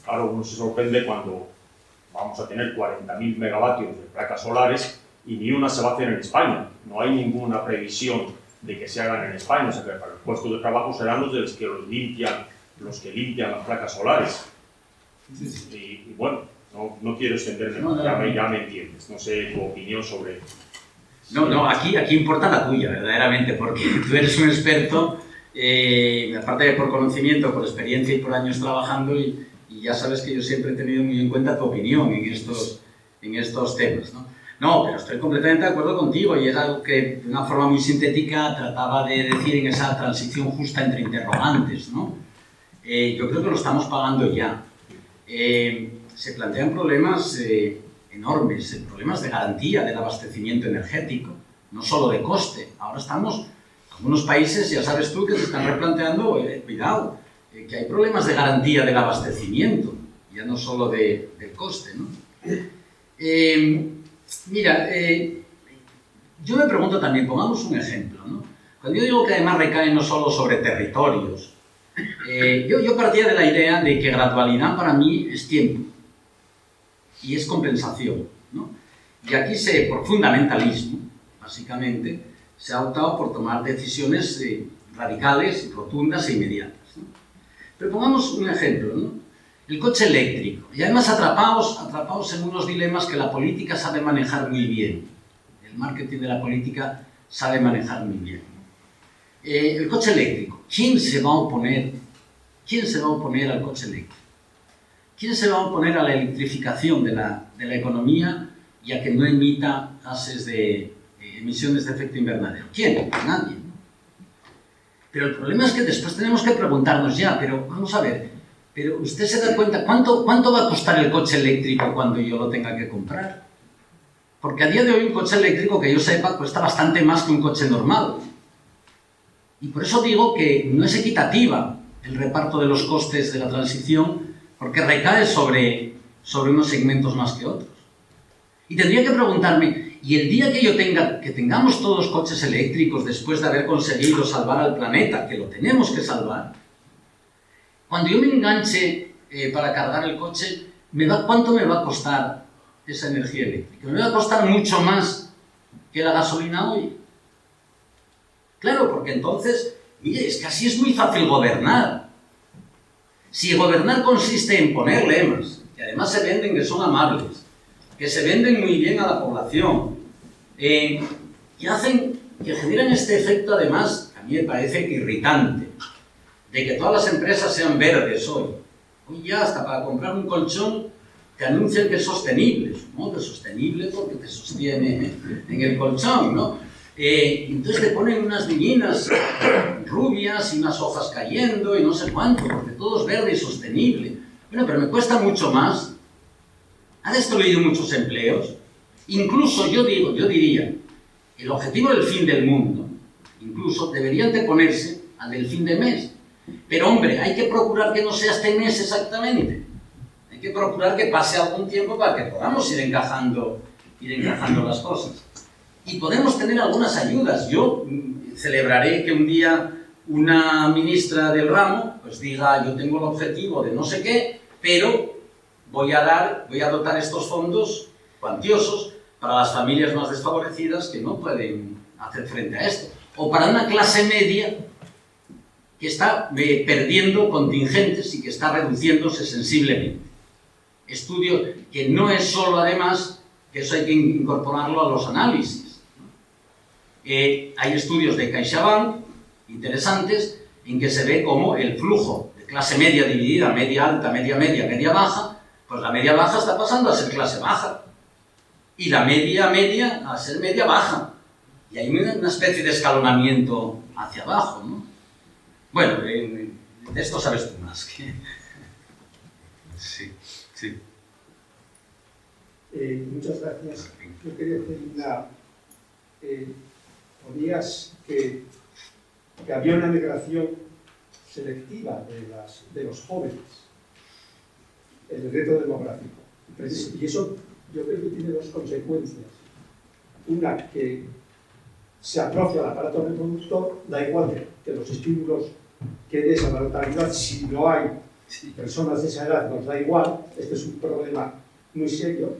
Claro, uno se sorprende cuando vamos a tener 40.000 megavatios de placas solares y ni una se va a hacer en España. No hay ninguna previsión de que se hagan en España. O sea, que para los puestos de trabajo serán los que limpian las placas solares. Y bueno, no quiero extenderme, ya me entiendes. No sé tu opinión sobre... No, aquí importa la tuya, verdaderamente, porque tú eres un experto, aparte de por conocimiento, por experiencia y por años trabajando, y ya sabes que yo siempre he tenido muy en cuenta tu opinión en estos temas, ¿no? No, pero estoy completamente de acuerdo contigo, y es algo que de una forma muy sintética trataba de decir en esa transición justa entre interrogantes, ¿no? Yo creo que lo estamos pagando ya. Se plantean problemas enormes, problemas de garantía del abastecimiento energético, no solo de coste. Ahora estamos, algunos países, ya sabes tú, que se están replanteando, cuidado, que hay problemas de garantía del abastecimiento, ya no solo del coste, ¿no? Mira, yo me pregunto también, pongamos un ejemplo, ¿no? Cuando yo digo que además recae no solo sobre territorios, yo partía de la idea de que gradualidad para mí es tiempo y es compensación, ¿no? Y aquí por fundamentalismo, básicamente, se ha optado por tomar decisiones radicales, rotundas e inmediatas, ¿no? Pero pongamos un ejemplo, ¿no? El coche eléctrico, y además atrapados en unos dilemas que la política sabe manejar muy bien. El marketing de la política sabe manejar muy bien. El coche eléctrico, ¿quién se va a oponer al coche eléctrico? ¿Quién se va a oponer a la electrificación de la economía y a que no emita gases de emisiones de efecto invernadero? ¿Quién? Nadie, ¿no? Pero el problema es que después tenemos que preguntarnos pero vamos a ver, pero usted se da cuenta, ¿cuánto va a costar el coche eléctrico cuando yo lo tenga que comprar? Porque a día de hoy un coche eléctrico, que yo sepa, cuesta bastante más que un coche normal. Y por eso digo que no es equitativa el reparto de los costes de la transición, porque recae sobre unos segmentos más que otros. Y tendría que preguntarme, ¿y el día que tengamos todos coches eléctricos después de haber conseguido salvar al planeta, que lo tenemos que salvar, cuando yo me enganche para cargar el coche, ¿cuánto me va a costar esa energía eléctrica? ¿Me va a costar mucho más que la gasolina hoy? Claro, porque entonces, mire, es que así es muy fácil gobernar. Si gobernar consiste en poner lemas, que además se venden que son amables, que se venden muy bien a la población, y que generan este efecto, además, a mí me parece irritante, de que todas las empresas sean verdes hoy. Hoy ya hasta para comprar un colchón te anuncian que es sostenible. Supongo que es sostenible porque te sostiene en el colchón, ¿no? Entonces te ponen unas niñinas rubias y unas hojas cayendo y no sé cuánto, porque todo es verde y sostenible. Bueno, pero me cuesta mucho más. Ha destruido muchos empleos. Incluso yo diría, el objetivo del fin del mundo, incluso deberían de ponerse al del fin de mes. Pero hombre, hay que procurar que no sea este mes exactamente. Hay que procurar que pase algún tiempo para que podamos ir encajando las cosas. Y podemos tener algunas ayudas. Yo celebraré que un día una ministra del ramo pues diga, yo tengo el objetivo de no sé qué, pero voy a dotar estos fondos cuantiosos para las familias más desfavorecidas que no pueden hacer frente a esto. O para una clase media que está perdiendo contingentes y que está reduciéndose sensiblemente. Estudio que no es solo, además, que eso hay que incorporarlo a los análisis, ¿no? Hay estudios de CaixaBank interesantes en que se ve cómo el flujo de clase media dividida, media alta, media media, media baja, pues la media baja está pasando a ser clase baja y la media media a ser media baja. Y hay una especie de escalonamiento hacia abajo, ¿no? Bueno, de esto sabes tú más que... Sí. Muchas gracias. Yo quería hacer ponías que había una migración selectiva de los jóvenes, el reto demográfico. Y eso yo creo que tiene dos consecuencias. Una, que se atrofia el aparato reproductor, da igual que los estímulos que des a la natalidad, si no hay personas de esa edad, nos da igual, este es un problema muy serio.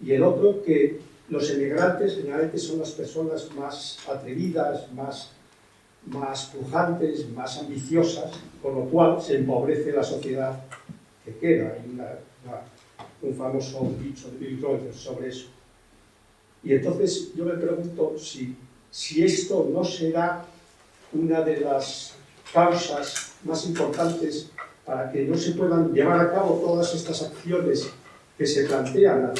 Y el otro, que los emigrantes generalmente son las personas más atrevidas, más pujantes, más ambiciosas, con lo cual se empobrece la sociedad que queda. Hay un famoso dicho de Bill Rogers sobre eso. Y entonces yo me pregunto si esto no será una de las causas más importantes para que no se puedan llevar a cabo todas estas acciones que se plantean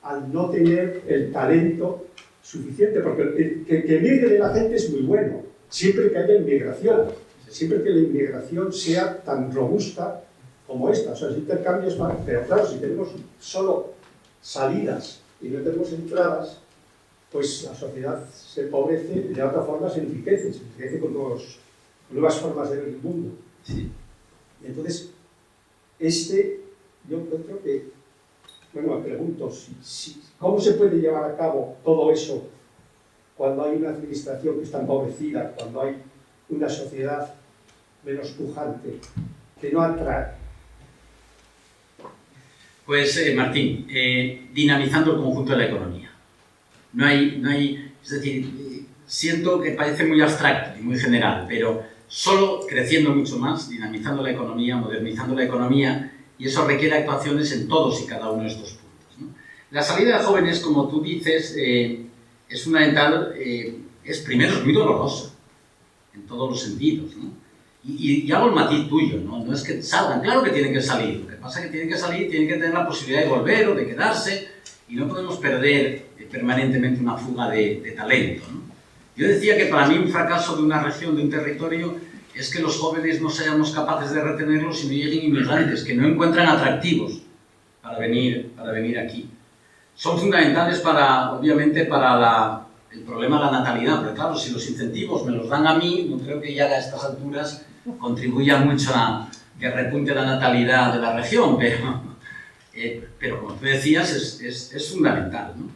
al no tener el talento suficiente, porque que emigre la gente es muy bueno, siempre que haya inmigración, siempre que la inmigración sea tan robusta como esta. O sea, los intercambios van, pero claro, si tenemos solo salidas y no tenemos entradas, pues la sociedad se empobrece y de otra forma se enriquece con nuevas formas de ver el mundo. Sí. Y entonces, yo creo que, bueno, me pregunto, ¿cómo se puede llevar a cabo todo eso cuando hay una administración que está empobrecida, cuando hay una sociedad menos pujante, que no atrae? Pues, Martín, dinamizando el conjunto de la economía. No hay, es decir, siento que parece muy abstracto y muy general, pero solo creciendo mucho más, dinamizando la economía, modernizando la economía, y eso requiere actuaciones en todos y cada uno de estos puntos, ¿no? La salida de jóvenes, como tú dices, es fundamental, primero es muy dolorosa, en todos los sentidos, ¿no? Y hago el matiz tuyo, ¿no? No es que salgan, claro que tienen que salir, lo que pasa es que tienen que salir, tienen que tener la posibilidad de volver o de quedarse, y no podemos perder permanentemente una fuga de talento, ¿no? Yo decía que para mí un fracaso de una región, de un territorio, es que los jóvenes no seamos capaces de retenerlos y no lleguen inmigrantes, que no encuentran atractivos para venir aquí. Son fundamentales obviamente, para el problema de la natalidad, pero claro, si los incentivos me los dan a mí, no creo que ya a estas alturas contribuya mucho a que repunte la natalidad de la región, pero como tú decías, es fundamental, ¿no?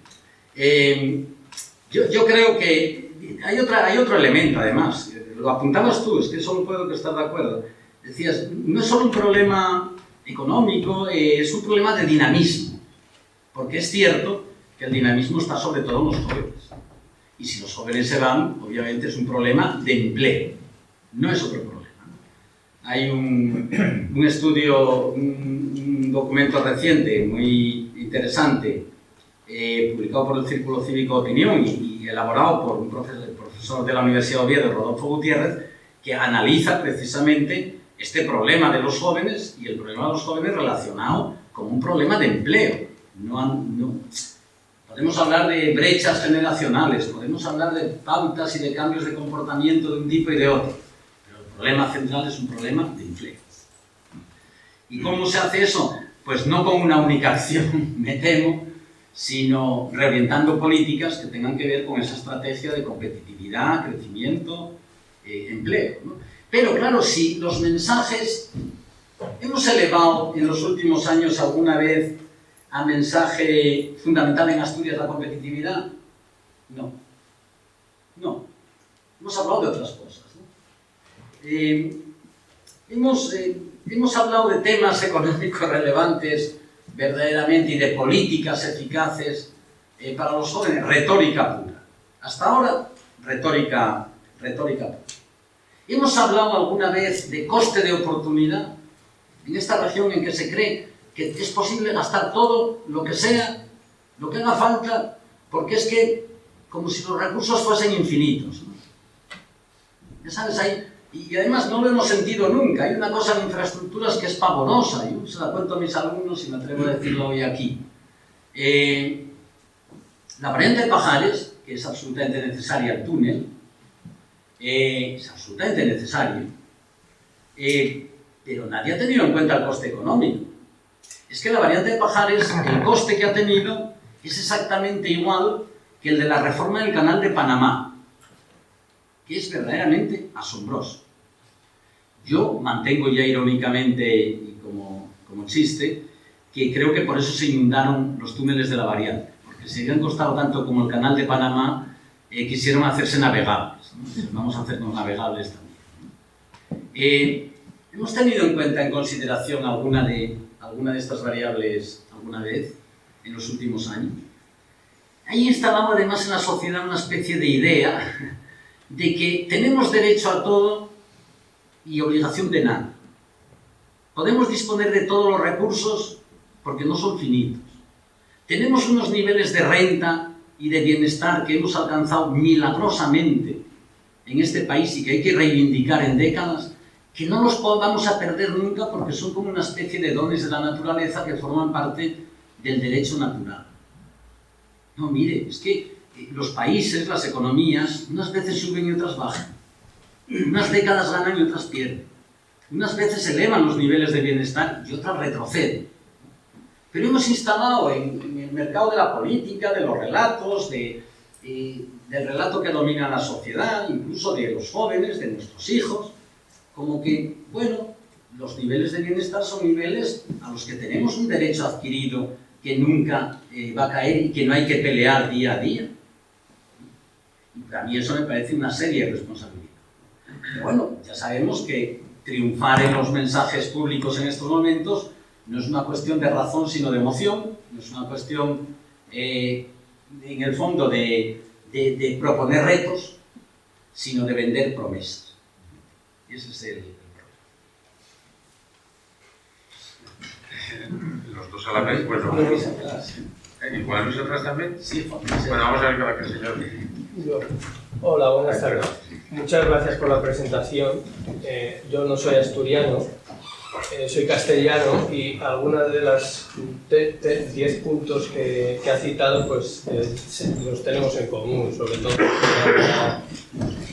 Yo creo que hay otro elemento, además, lo apuntabas tú, es que solo puedo estar de acuerdo. Decías, no es solo un problema económico, es un problema de dinamismo, porque es cierto que el dinamismo está sobre todo en los jóvenes. Y si los jóvenes se van, obviamente es un problema de empleo, no es otro problema, ¿no? Hay un estudio, un documento reciente, muy interesante, publicado por el Círculo Cívico de Opinión y elaborado por un profesor de la Universidad de Oviedo, Rodolfo Gutiérrez, que analiza precisamente este problema de los jóvenes y el problema de los jóvenes relacionado con un problema de empleo. Podemos hablar de brechas generacionales, podemos hablar de pautas y de cambios de comportamiento de un tipo y de otro, pero el problema central es un problema de empleo. ¿Y cómo se hace eso? Pues no con una única acción, me temo, sino reorientando políticas que tengan que ver con esa estrategia de competitividad, crecimiento, empleo, ¿no? Pero claro, si los mensajes hemos elevado en los últimos años alguna vez a mensaje fundamental en Asturias la competitividad, no. Hemos hablado de otras cosas, ¿no? Hemos hablado de temas económicos relevantes verdaderamente y de políticas eficaces para los jóvenes, retórica pura. Hasta ahora, retórica pura. Hemos hablado alguna vez de coste de oportunidad en esta región en que se cree que es posible gastar todo, lo que sea, lo que haga falta, porque es que como si los recursos fuesen infinitos, ¿no? Ya sabes, y además no lo hemos sentido nunca. Hay una cosa en infraestructuras que es pavorosa, yo se la cuento a mis alumnos y me atrevo a decirlo hoy aquí. La variante de Pajares, que es absolutamente necesaria, el túnel, es absolutamente necesario, pero nadie ha tenido en cuenta el coste económico. Es que la variante de Pajares, el coste que ha tenido es exactamente igual que el de la reforma del Canal de Panamá, que es verdaderamente asombroso. Yo mantengo ya irónicamente y como chiste que creo que por eso se inundaron los túneles de la variante, porque si habían costado tanto como el canal de Panamá, quisieron hacerse navegables, ¿no? Entonces, vamos a hacernos navegables también. ¿Hemos tenido en cuenta, en consideración, alguna de estas variables alguna vez en los últimos años? Ahí instalado además en la sociedad una especie de idea de que tenemos derecho a todo y obligación de nada. Podemos disponer de todos los recursos porque no son finitos. Tenemos unos niveles de renta y de bienestar que hemos alcanzado milagrosamente en este país y que hay que reivindicar en décadas, que no los vamos a perder nunca porque son como una especie de dones de la naturaleza que forman parte del derecho natural. No, mire, es que los países, las economías, unas veces suben y otras bajan. Unas décadas ganan y otras pierden. Unas veces elevan los niveles de bienestar y otras retroceden. Pero hemos instalado en el mercado de la política, de los relatos, del relato que domina la sociedad, incluso de los jóvenes, de nuestros hijos, como que, bueno, los niveles de bienestar son niveles a los que tenemos un derecho adquirido que nunca va a caer y que no hay que pelear día a día. Y para mí eso me parece una seria responsabilidad. Pero bueno, ya sabemos que triunfar en los mensajes públicos en estos momentos no es una cuestión de razón, sino de emoción, no es una cuestión, en el fondo, de proponer retos, sino de vender promesas. Y ese es el problema. Los dos a la vez, bueno. ¿Igual Luis atrás también? Sí, bueno, vamos a ver con la señor. Hola, buenas tardes. Muchas gracias por la presentación. Yo no soy asturiano, soy castellano y algunos de los 10 puntos que ha citado pues los tenemos en común, sobre todo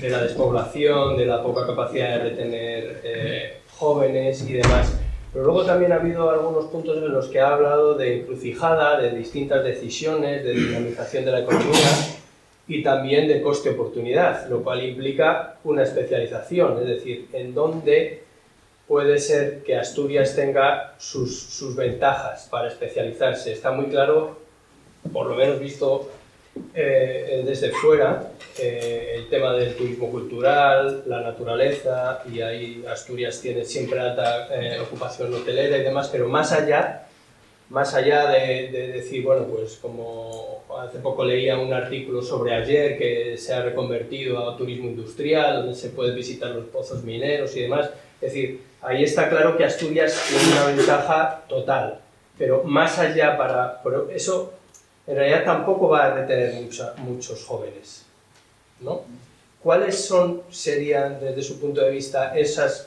de la despoblación, de la poca capacidad de retener jóvenes y demás. Pero luego también ha habido algunos puntos en los que ha hablado de encrucijada, de distintas decisiones, de dinamización de la economía y también de coste-oportunidad, lo cual implica una especialización, es decir, en dónde puede ser que Asturias tenga sus ventajas para especializarse. Está muy claro, por lo menos visto desde fuera, el tema del turismo cultural, la naturaleza, y ahí Asturias tiene siempre alta ocupación hotelera y demás, pero más allá de decir, bueno, pues como hace poco leía un artículo sobre Ayer que se ha reconvertido a turismo industrial, donde se puede visitar los pozos mineros y demás, es decir, ahí está claro que Asturias tiene una ventaja total, pero más allá pero eso en realidad tampoco va a retener muchos jóvenes, ¿no? ¿Cuáles serían, desde su punto de vista, esos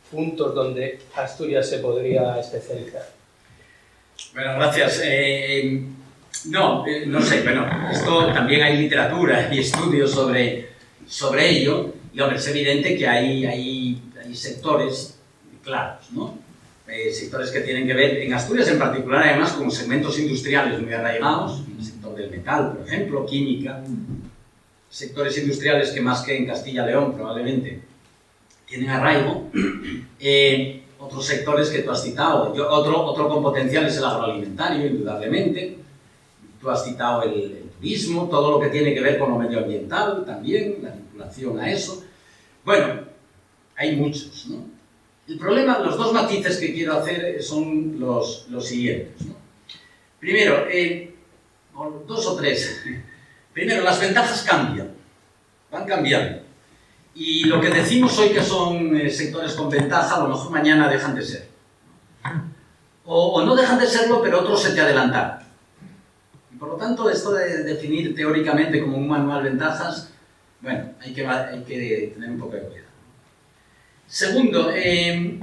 puntos donde Asturias se podría especializar? Bueno, gracias. No sé, bueno, esto también hay literatura y estudios sobre ello, y hombre, es evidente que hay sectores claros, ¿no? Sectores que tienen que ver, en Asturias en particular, además, con segmentos industriales muy arraigados, el sector del metal, por ejemplo, química, sectores industriales que más que en Castilla y León probablemente tienen arraigo. Otros sectores que tú has citado, otro con potencial es el agroalimentario, indudablemente. Tú has citado el turismo, todo lo que tiene que ver con lo medioambiental también, la vinculación a eso. Bueno, hay muchos, ¿no? El problema, los dos matices que quiero hacer son los siguientes, ¿no? Primero, dos o tres. Primero, las ventajas cambian, van cambiando. Y lo que decimos hoy que son sectores con ventaja, a lo mejor mañana dejan de ser. O no dejan de serlo, pero otros se te adelantan. Y por lo tanto, esto de definir teóricamente como un manual ventajas, bueno, hay que tener un poco de cuidado. Segundo, el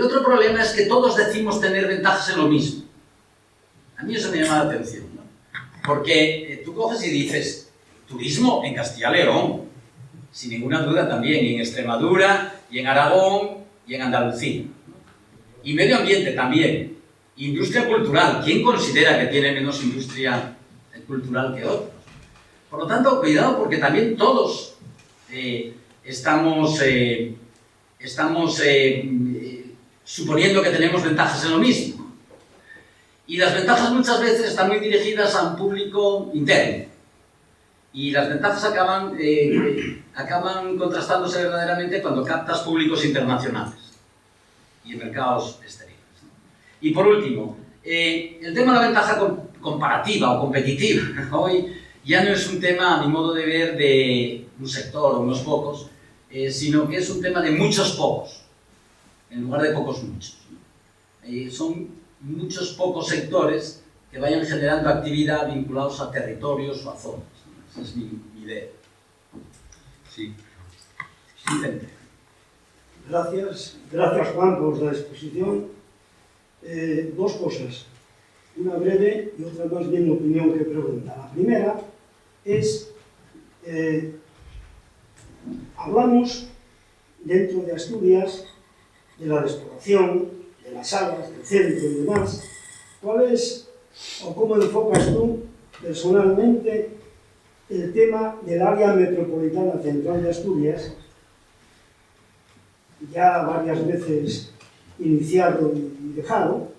otro problema es que todos decimos tener ventajas en lo mismo. A mí eso me llama la atención, ¿no? Porque tú coges y dices, turismo en Castilla y León, sin ninguna duda también, y en Extremadura, y en Aragón, y en Andalucía, ¿no? Y medio ambiente también. Industria cultural, ¿quién considera que tiene menos industria cultural que otros? Por lo tanto, cuidado, porque también todos estamos suponiendo que tenemos ventajas en lo mismo. Y las ventajas muchas veces están muy dirigidas a un público interno. Y las ventajas acaban contrastándose verdaderamente cuando captas públicos internacionales y en mercados exteriores, ¿no? Y por último, el tema de la ventaja comparativa o competitiva, hoy ya no es un tema, a mi modo de ver, de un sector o unos pocos, sino que es un tema de muchos pocos, en lugar de pocos muchos, ¿no? Son muchos pocos sectores que vayan generando actividad vinculados a territorios o a zonas, ¿no? Esa es mi idea. Sí. Vicente. Gracias Juan por la exposición. Dos cosas, una breve y otra más bien opinión que pregunta. La primera es, hablamos dentro de Asturias de la despoblación, de las salas, del centro y demás. ¿Cuál es o cómo enfocas tú personalmente el tema del área metropolitana central de Asturias, ya varias veces iniciado y dejado,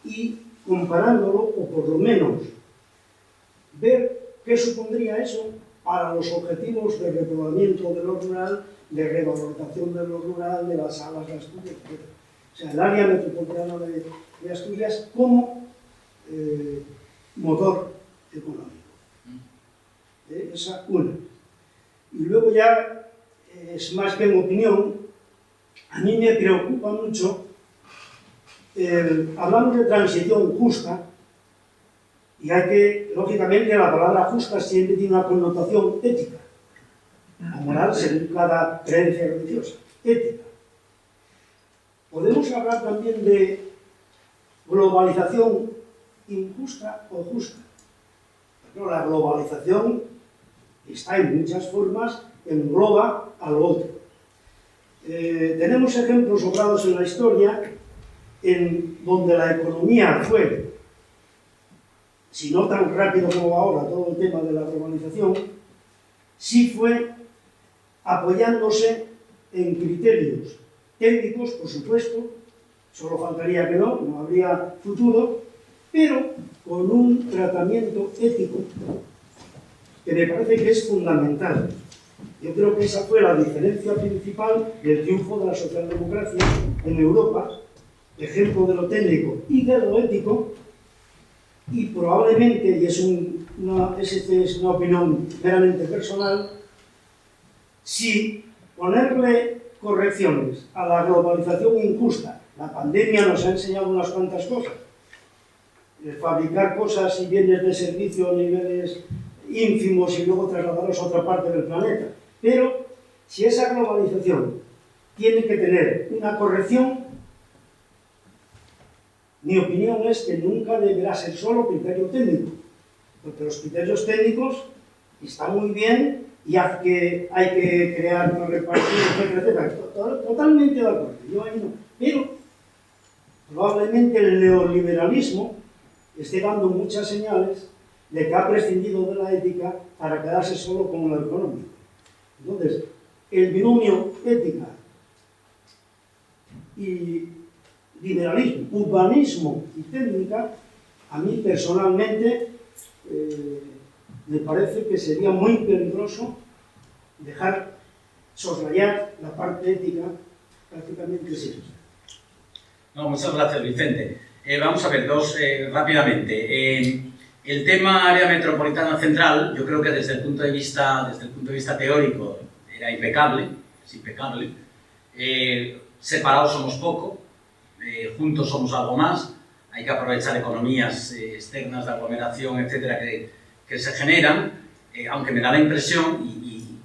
y comparándolo, o por lo menos ver qué supondría eso para los objetivos de repoblamiento de lo rural, de revalorización de lo rural, de las salas de Asturias, etc. O sea, el área metropolitana de Asturias como motor económico. Esa una. Y luego ya, es más que en opinión, a mí me preocupa mucho, hablamos de transición justa, y hay que, lógicamente, la palabra justa siempre tiene una connotación ética, o moral según cada creencia religiosa, ética. Podemos hablar también de globalización injusta o justa. Pero la globalización está en muchas formas, engloba a lo otro. Tenemos ejemplos sobrados en la historia en donde la economía fue, si no tan rápido como ahora, todo el tema de la globalización, sí fue apoyándose en criterios técnicos, por supuesto, solo faltaría que no habría futuro, pero con un tratamiento ético que me parece que es fundamental. Yo creo que esa fue la diferencia principal del triunfo de la socialdemocracia en Europa, ejemplo de lo técnico y de lo ético, y probablemente, y es una opinión meramente personal, si ponerle correcciones a la globalización injusta, la pandemia nos ha enseñado unas cuantas cosas, fabricar cosas y bienes de servicio a niveles ínfimos y luego trasladarlos a otra parte del planeta. Pero si esa globalización tiene que tener una corrección, mi opinión es que nunca deberá ser solo criterio técnico, porque los criterios técnicos están muy bien y hay que crear una repartición, etcétera. Totalmente de acuerdo, yo ahí no. Pero probablemente el neoliberalismo esté dando muchas señales de que ha prescindido de la ética para quedarse solo con lo económico. Entonces, el binomio ética y liberalismo, urbanismo y técnica, a mí personalmente me parece que sería muy peligroso dejar soslayar la parte ética prácticamente siempre. No, muchas gracias, Vicente. Vamos a ver, rápidamente. El tema área metropolitana central, yo creo que desde el punto de vista teórico era impecable, es impecable. Separados somos poco, juntos somos algo más. Hay que aprovechar economías externas de aglomeración, etcétera, que se generan, aunque me da la impresión,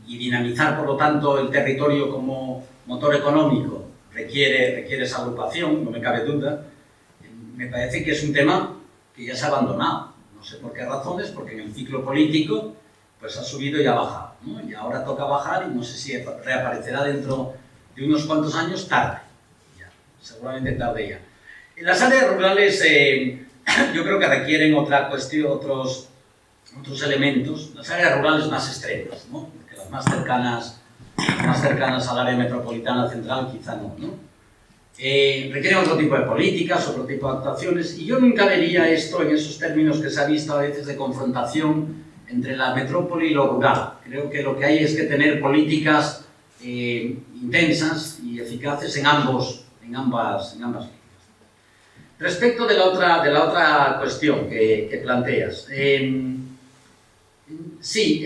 y dinamizar, por lo tanto, el territorio como motor económico requiere esa agrupación, no me cabe duda. Me parece que es un tema que ya se ha abandonado. No sé por qué razones, porque en el ciclo político pues ha subido y ha bajado, ¿no? Y ahora toca bajar y no sé si reaparecerá dentro de unos cuantos años, tarde. Ya, seguramente tarde ya. En las áreas rurales yo creo que requieren otra cuestión, otros elementos. Las áreas rurales más extremas, ¿no? Porque las más cercanas al área metropolitana central quizá no, ¿no? requieren otro tipo de políticas, otro tipo de actuaciones, y yo nunca vería esto en esos términos que se ha visto a veces de confrontación entre la metrópoli y lo rural. Creo que lo que hay es que tener políticas intensas y eficaces en ambas líneas. Respecto de la otra cuestión que planteas, sí,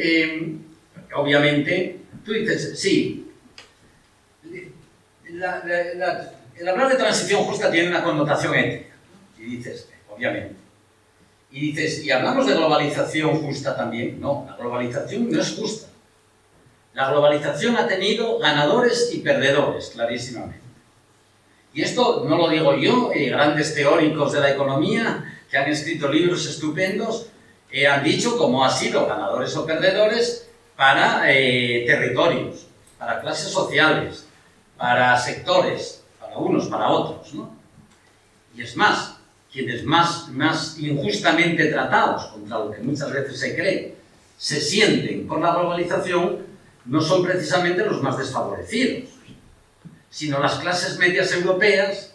obviamente, tú dices, sí, el hablar de transición justa tiene una connotación ética, y dices, obviamente. Y dices, ¿y hablamos de globalización justa también? No, la globalización no es justa. La globalización ha tenido ganadores y perdedores, clarísimamente. Y esto no lo digo yo, grandes teóricos de la economía que han escrito libros estupendos han dicho cómo ha sido ganadores o perdedores para territorios, para clases sociales, para sectores, para unos, para otros, ¿no? Y es más, quienes más injustamente tratados, contra lo que muchas veces se cree, se sienten por la globalización, no son precisamente los más desfavorecidos, sino las clases medias europeas,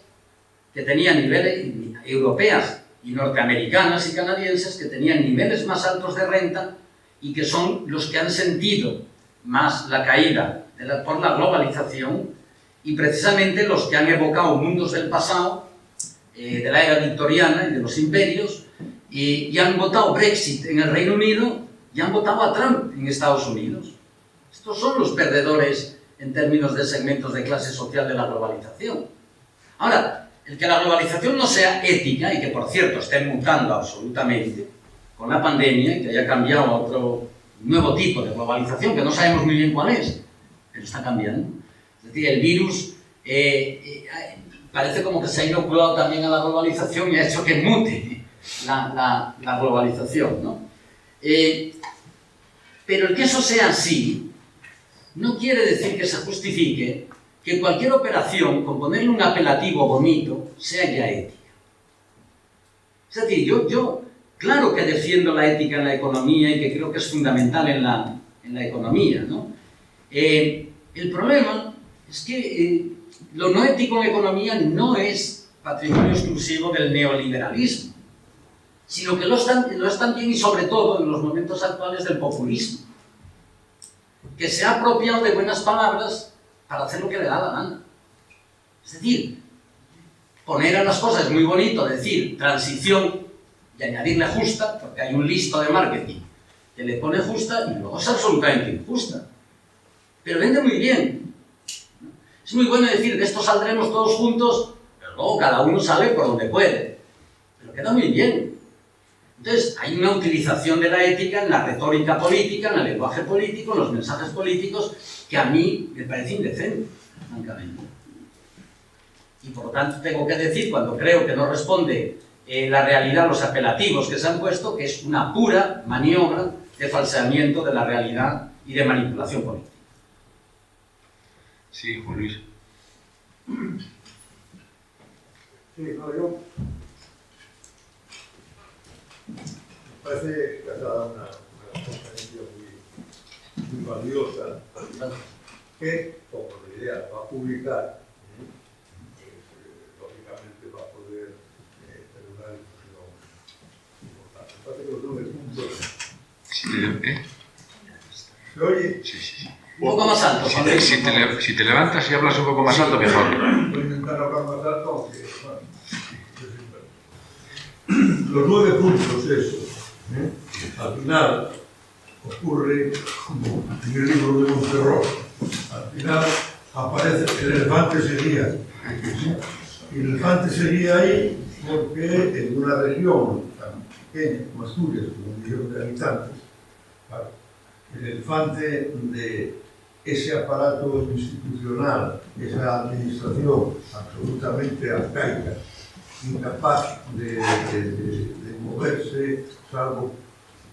que tenían niveles europeas y norteamericanas y canadienses, que tenían niveles más altos de renta y que son los que han sentido más la caída por la globalización, y precisamente los que han evocado mundos del pasado, de la era victoriana y de los imperios, y han votado Brexit en el Reino Unido y han votado a Trump en Estados Unidos. Estos son los perdedores en términos de segmentos de clase social de la globalización. Ahora, el que la globalización no sea ética, y que por cierto esté mutando absolutamente con la pandemia y que haya cambiado a otro nuevo tipo de globalización, que no sabemos muy bien cuál es, pero está cambiando. Es decir, el virus parece como que se ha inoculado también a la globalización y ha hecho que mute la globalización, ¿no? Pero el que eso sea así no quiere decir que se justifique que cualquier operación, con ponerle un apelativo bonito, sea ya ética. Es decir, yo claro que defiendo la ética en la economía y que creo que es fundamental en la economía, ¿no? El problema es que lo no ético en economía no es patrimonio exclusivo del neoliberalismo, sino que lo es también y sobre todo en los momentos actuales del populismo, que se ha apropiado de buenas palabras para hacer lo que le da la gana. Es decir, poner a las cosas es muy bonito, decir transición y añadirle justa, porque hay un listo de marketing que le pone justa y luego es absolutamente injusta. Pero vende muy bien. Es muy bueno decir, de esto saldremos todos juntos, pero luego cada uno sale por donde puede. Pero queda muy bien. Entonces, hay una utilización de la ética en la retórica política, en el lenguaje político, en los mensajes políticos, que a mí me parece indecente, francamente. Y por lo tanto tengo que decir, cuando creo que no responde la realidad a los apelativos que se han puesto, que es una pura maniobra de falseamiento de la realidad y de manipulación política. Sí, Juan Luis. Sí, no, yo... Me parece que has dado una conferencia muy valiosa, que, como la idea va a publicar, lógicamente va a poder tener una difusión importante. Me parece que los 9 puntos... ¿Se oye? Sí, sí, sí. Un poco más alto. Si te levantas y hablas un poco más alto, mejor. Voy a intentar hablar más alto, aunque... Bueno, los 9 puntos, eso. Al final ocurre como en el libro de Monterrón. Al final aparece el elefante sería. Y el elefante sería ahí porque en una región tan pequeña como Asturias, con 1 millón de habitantes, claro, el elefante de ese aparato institucional, esa administración absolutamente arcaica, incapaz de moverse, salvo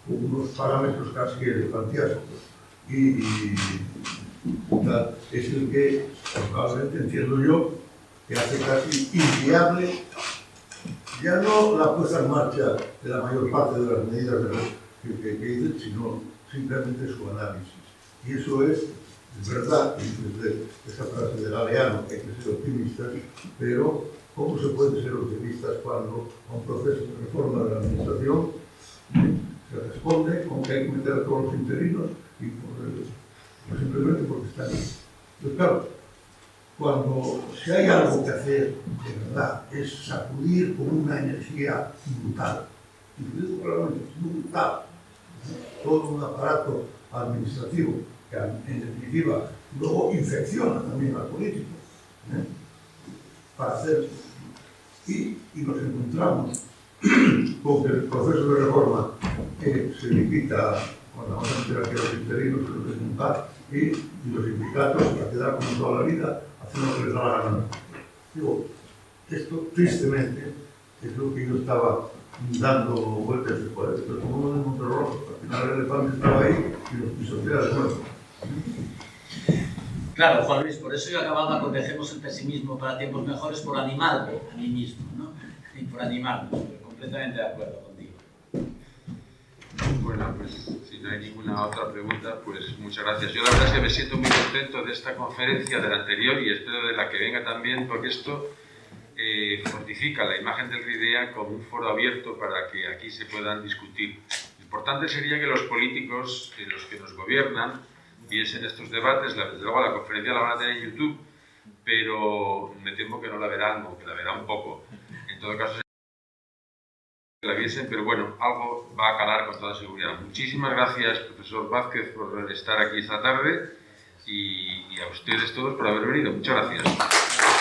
con unos parámetros casi elefantiásicos. Y es el que, probablemente entiendo yo, que hace casi inviable ya no la puesta en marcha de la mayor parte de las medidas que dicen, sino simplemente su análisis. Y eso es Es verdad, desde esa frase de Galeano, que hay que ser optimistas, pero ¿cómo se puede ser optimistas cuando a un proceso de reforma de la administración se responde con que hay que meter a todos los interinos y simplemente porque están ahí? Entonces, claro, cuando si hay algo que hacer de verdad es sacudir con una energía brutal, brutal, todo un aparato administrativo que en definitiva luego infecciona también al político, para hacer, y nos encontramos con que el proceso de reforma se limita con la manera que los interinos se los desmontar y los sindicatos a quedar como toda la vida haciendo lo que les da la gana. Digo, esto tristemente es lo que yo estaba dando vueltas después, pero como uno de Monterroso, al final el elefante estaba ahí y los pisotea de nuevo. Claro, Juan Luis, por eso yo acababa con dejemos el pesimismo para tiempos mejores por animarme a mí mismo, ¿no? Y por animarme, completamente de acuerdo contigo. Bueno, pues si no hay ninguna otra pregunta, pues muchas gracias. Yo la verdad es que me siento muy contento de esta conferencia, de la anterior y espero de la que venga también, porque esto fortifica la imagen del RIDEA como un foro abierto para que aquí se puedan discutir. Lo importante sería que los políticos, los que nos gobiernan, viesen estos debates. Desde luego la conferencia la van a tener en YouTube, pero me temo que no la verán o que la verán un poco. En todo caso, que la viesen, pero bueno, algo va a calar con toda seguridad. Muchísimas gracias, profesor Vázquez, por estar aquí esta tarde y a ustedes todos por haber venido. Muchas gracias.